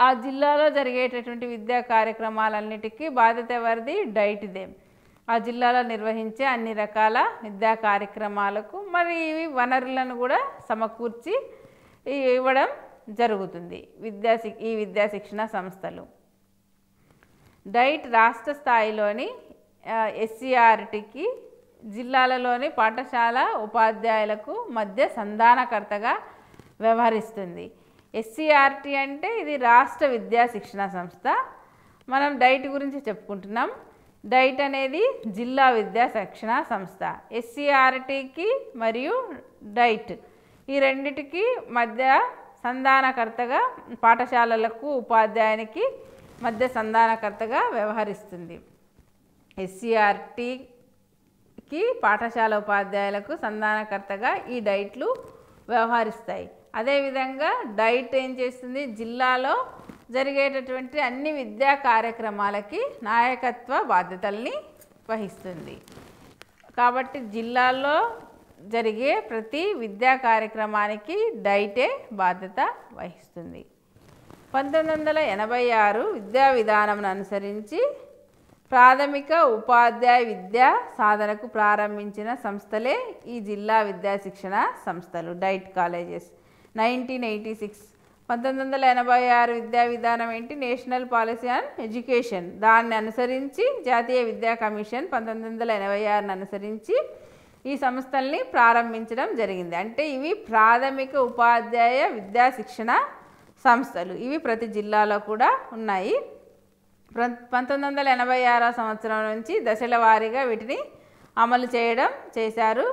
ఆ జిల్లాలో జరిగేటటువంటి విద్యా కార్యక్రమాలన్నిటికీ బాధ్యత ఎవరిది? డైట్దే. ఆ జిల్లాలో నిర్వహించే అన్ని రకాల విద్యా కార్యక్రమాలకు మరి ఇవి వనరులను కూడా సమకూర్చి ఇవ్వడం జరుగుతుంది ఈ విద్యా శిక్షణ సంస్థలు. డైట్ రాష్ట్ర స్థాయిలోని ఎస్సీఆర్టీకి జిల్లాలలోని పాఠశాల ఉపాధ్యాయులకు మధ్య సంధానకర్తగా వ్యవహరిస్తుంది. ఎస్సీఆర్టీ అంటే ఇది రాష్ట్ర విద్యా శిక్షణ సంస్థ. మనం డైట్ గురించి చెప్పుకుంటున్నాం. డైట్ అనేది జిల్లా విద్యా శిక్షణ సంస్థ. ఎస్సీఆర్టీకి మరియు డైట్ ఈ రెండిటికి మధ్య సంధానకర్తగా, పాఠశాలలకు ఉపాధ్యాయునికి మధ్య సంధానకర్తగా వ్యవహరిస్తుంది. ఎస్సీఆర్టీకి పాఠశాల ఉపాధ్యాయులకు సంధానకర్తగా ఈ డైట్లు వ్యవహరిస్తాయి. అదేవిధంగా డైట్ ఏం చేస్తుంది? జిల్లాలో జరిగేటటువంటి అన్ని విద్యా కార్యక్రమాలకి నాయకత్వ బాధ్యతల్ని వహిస్తుంది. కాబట్టి జిల్లాలో జరిగే ప్రతి విద్యా కార్యక్రమానికి డైటే బాధ్యత వహిస్తుంది. 1986 విద్యా విధానంను అనుసరించి ప్రాథమిక ఉపాధ్యాయ విద్యా సాధనకు ప్రారంభించిన సంస్థలే ఈ జిల్లా విద్యా శిక్షణ సంస్థలు, డైట్ కాలేజెస్. 1986 1986 విద్యా విధానం ఏంటి? National policy on education. దాన్ని అనుసరించి జాతీయ విద్యా కమిషన్ 1986ను అనుసరించి ఈ సంస్థల్ని ప్రారంభించడం జరిగింది. అంటే ఇవి ప్రాథమిక ఉపాధ్యాయ విద్యా శిక్షణ సంస్థలు. ఇవి ప్రతి జిల్లాలో కూడా ఉన్నాయి. 1986 సంవత్సరం నుంచి దశల వారీగా వీటిని అమలు చేశారు.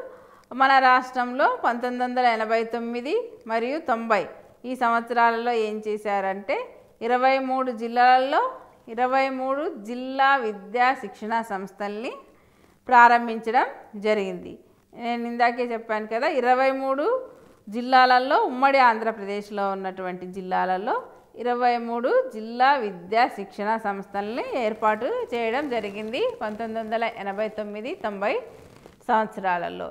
మన రాష్ట్రంలో 1989 మరియు 90 ఈ సంవత్సరాలలో ఏం చేశారంటే 23 జిల్లాలలో 23 జిల్లా విద్యా శిక్షణ సంస్థల్ని ప్రారంభించడం జరిగింది. నేను ఇందాకే చెప్పాను కదా, 23 జిల్లాలలో ఉమ్మడి ఆంధ్రప్రదేశ్లో ఉన్నటువంటి జిల్లాలలో 23 జిల్లా విద్యా శిక్షణ సంస్థల్ని ఏర్పాటు చేయడం జరిగింది 1989-90 సంవత్సరాలలో.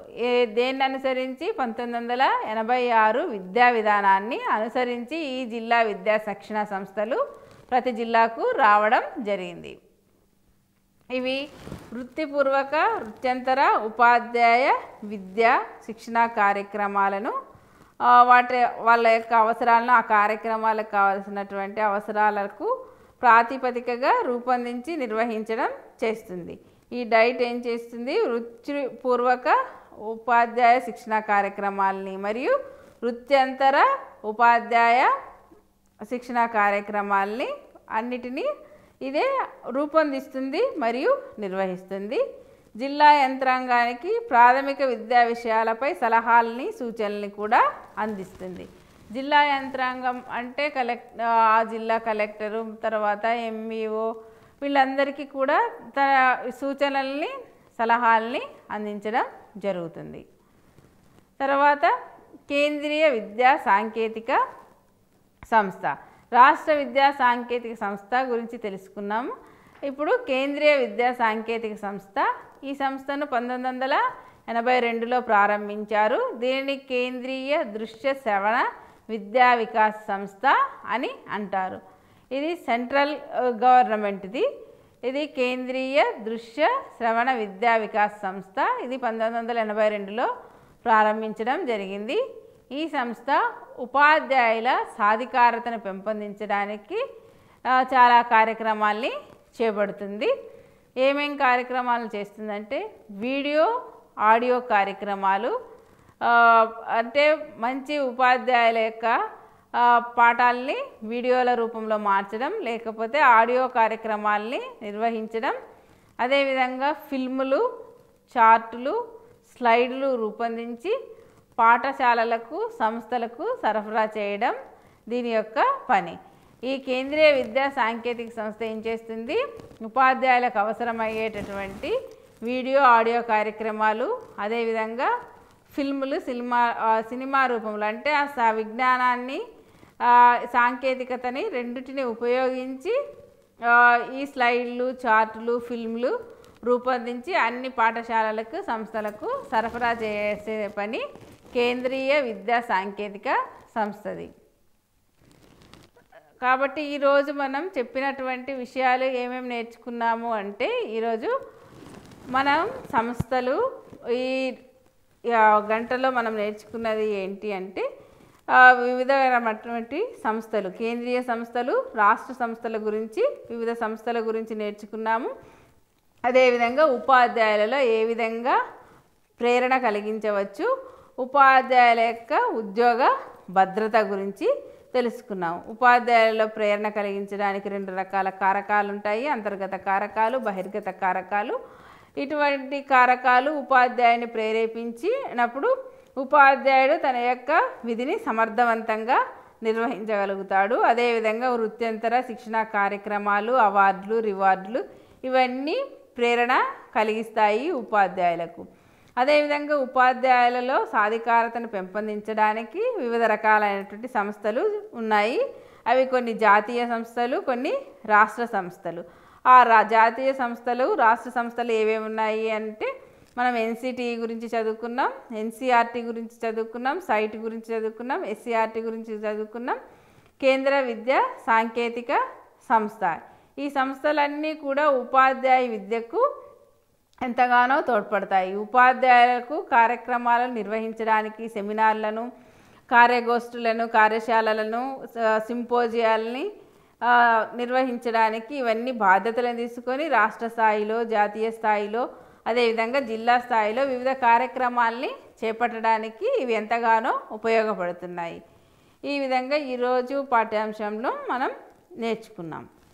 దేన్ని అనుసరించి? 1986 విద్యా విధానాన్ని అనుసరించి ఈ జిల్లా విద్యా శిక్షణ సంస్థలు ప్రతి జిల్లాకు రావడం జరిగింది. ఇవి వృత్తిపూర్వక, వృత్యంతర ఉపాధ్యాయ విద్యా శిక్షణ కార్యక్రమాలను వాళ్ళ యొక్క అవసరాలను, ఆ కార్యక్రమాలకు కావాల్సినటువంటి అవసరాలకు ప్రాతిపదికగా రూపొందించి నిర్వహించడం చేస్తుంది. ఈ డైట్ ఏం చేస్తుంది? వృత్తిపూర్వక ఉపాధ్యాయ శిక్షణ కార్యక్రమాలని మరియు వృత్యంతర ఉపాధ్యాయ శిక్షణ కార్యక్రమాలని అన్నిటినీ ఇదే రూపొందిస్తుంది మరియు నిర్వహిస్తుంది. జిల్లా యంత్రాంగానికి ప్రాథమిక విద్యా విషయాలపై సలహాలని, సూచనల్ని కూడా అందిస్తుంది. జిల్లా యంత్రాంగం అంటే ఆ జిల్లా కలెక్టరు, తర్వాత ఎంఈఓ వీళ్ళందరికీ కూడా తన సూచనల్ని, సలహాలని అందించడం జరుగుతుంది. తర్వాత కేంద్రీయ విద్యా సాంకేతిక సంస్థ. రాష్ట్ర విద్యా సాంకేతిక సంస్థ గురించి తెలుసుకున్నాము. ఇప్పుడు కేంద్రీయ విద్యా సాంకేతిక సంస్థ. ఈ సంస్థను 1982లో ప్రారంభించారు. దీనిని కేంద్రీయ దృశ్య శ్రవణ విద్యా వికాస్ సంస్థ అని అంటారు. ఇది సెంట్రల్ గవర్నమెంట్ది. ఇది కేంద్రీయ దృశ్య శ్రవణ విద్యా వికాస్ సంస్థ. ఇది 1982లో ప్రారంభించడం జరిగింది. ఈ సంస్థ ఉపాధ్యాయుల సాధికారతను పెంపొందించడానికి చాలా కార్యక్రమాల్ని చేపడుతుంది. ఏమేం కార్యక్రమాలు చేస్తుందంటే వీడియో, ఆడియో కార్యక్రమాలు, అంటే మంచి ఉపాధ్యాయుల యొక్క పాఠాలని వీడియోల రూపంలో మార్చడం, లేకపోతే ఆడియో కార్యక్రమాల్ని నిర్వహించడం, అదేవిధంగా ఫిల్ములు, చార్టులు, స్లైడ్లు రూపొందించి పాఠశాలలకు, సంస్థలకు సరఫరా చేయడం దీని యొక్క పని. ఈ కేంద్రీయ విద్యా సాంకేతిక సంస్థ ఏం చేస్తుంది? ఉపాధ్యాయులకు అవసరమయ్యేటటువంటి వీడియో, ఆడియో కార్యక్రమాలు, అదేవిధంగా ఫిల్ములు, సినిమా రూపంలో అంటే ఆ విజ్ఞానాన్ని, సాంకేతికతని రెండింటిని ఉపయోగించి ఈ స్లైడ్లు, చార్టులు, ఫిల్ములు రూపొందించి అన్ని పాఠశాలలకు, సంస్థలకు సరఫరా చేసే పని కేంద్రీయ విద్యా సాంకేతిక సంస్థది. కాబట్టి ఈరోజు మనం చెప్పినటువంటి విషయాలు ఏమేమి నేర్చుకున్నాము అంటే, ఈరోజు మనం సంస్థలు ఈ గంటలో మనం నేర్చుకున్నది ఏంటి అంటే, వివిధమైనటువంటి సంస్థలు, కేంద్రీయ సంస్థలు, రాష్ట్ర సంస్థల గురించి, వివిధ సంస్థల గురించి నేర్చుకున్నాము. అదేవిధంగా ఉపాధ్యాయులలో ఏ విధంగా ప్రేరణ కలిగించవచ్చు, ఉపాధ్యాయుల యొక్క ఉద్యోగ భద్రత గురించి తెలుసుకున్నాము. ఉపాధ్యాయులలో ప్రేరణ కలిగించడానికి 2 రకాల కారకాలు ఉంటాయి: అంతర్గత కారకాలు, బహిర్గత కారకాలు. ఇటువంటి కారకాలు ఉపాధ్యాయుని ప్రేరేపించినప్పుడు ఉపాధ్యాయుడు తన యొక్క విధిని సమర్థవంతంగా నిర్వహించగలుగుతాడు. అదేవిధంగా వృత్యంతర శిక్షణ కార్యక్రమాలు, అవార్డులు, రివార్డులు ఇవన్నీ ప్రేరణ కలిగిస్తాయి ఉపాధ్యాయులకు. అదేవిధంగా ఉపాధ్యాయులలో సాధికారతను పెంపొందించడానికి వివిధ రకాలైనటువంటి సంస్థలు ఉన్నాయి. అవి కొన్ని జాతీయ సంస్థలు, కొన్ని రాష్ట్ర సంస్థలు. ఆ జాతీయ సంస్థలు, రాష్ట్ర సంస్థలు ఏవేవి ఉన్నాయి అంటే, మనం ఎన్సిటి గురించి చదువుకున్నాం, ఎన్సిఆర్టీ గురించి చదువుకున్నాం, సైట్ గురించి చదువుకున్నాం, ఎస్సిఆర్టీ గురించి చదువుకున్నాం, కేంద్ర విద్యా సాంకేతిక సంస్థ. ఈ సంస్థలన్నీ కూడా ఉపాధ్యాయ విద్యకు ఎంతగానో తోడ్పడతాయి. ఉపాధ్యాయులకు కార్యక్రమాలను నిర్వహించడానికి సెమినార్లను, కార్యగోష్ఠులను, కార్యశాలలను, సింపోజియాలని నిర్వహించడానికి ఇవన్నీ బాధ్యతలను తీసుకొని రాష్ట్ర స్థాయిలో, జాతీయ స్థాయిలో, అదేవిధంగా జిల్లా స్థాయిలో వివిధ కార్యక్రమాల్ని చేపట్టడానికి ఇవి ఎంతగానో ఉపయోగపడుతున్నాయి. ఈ విధంగా ఈరోజు పాఠ్యాంశంలో మనం నేర్చుకున్నాం.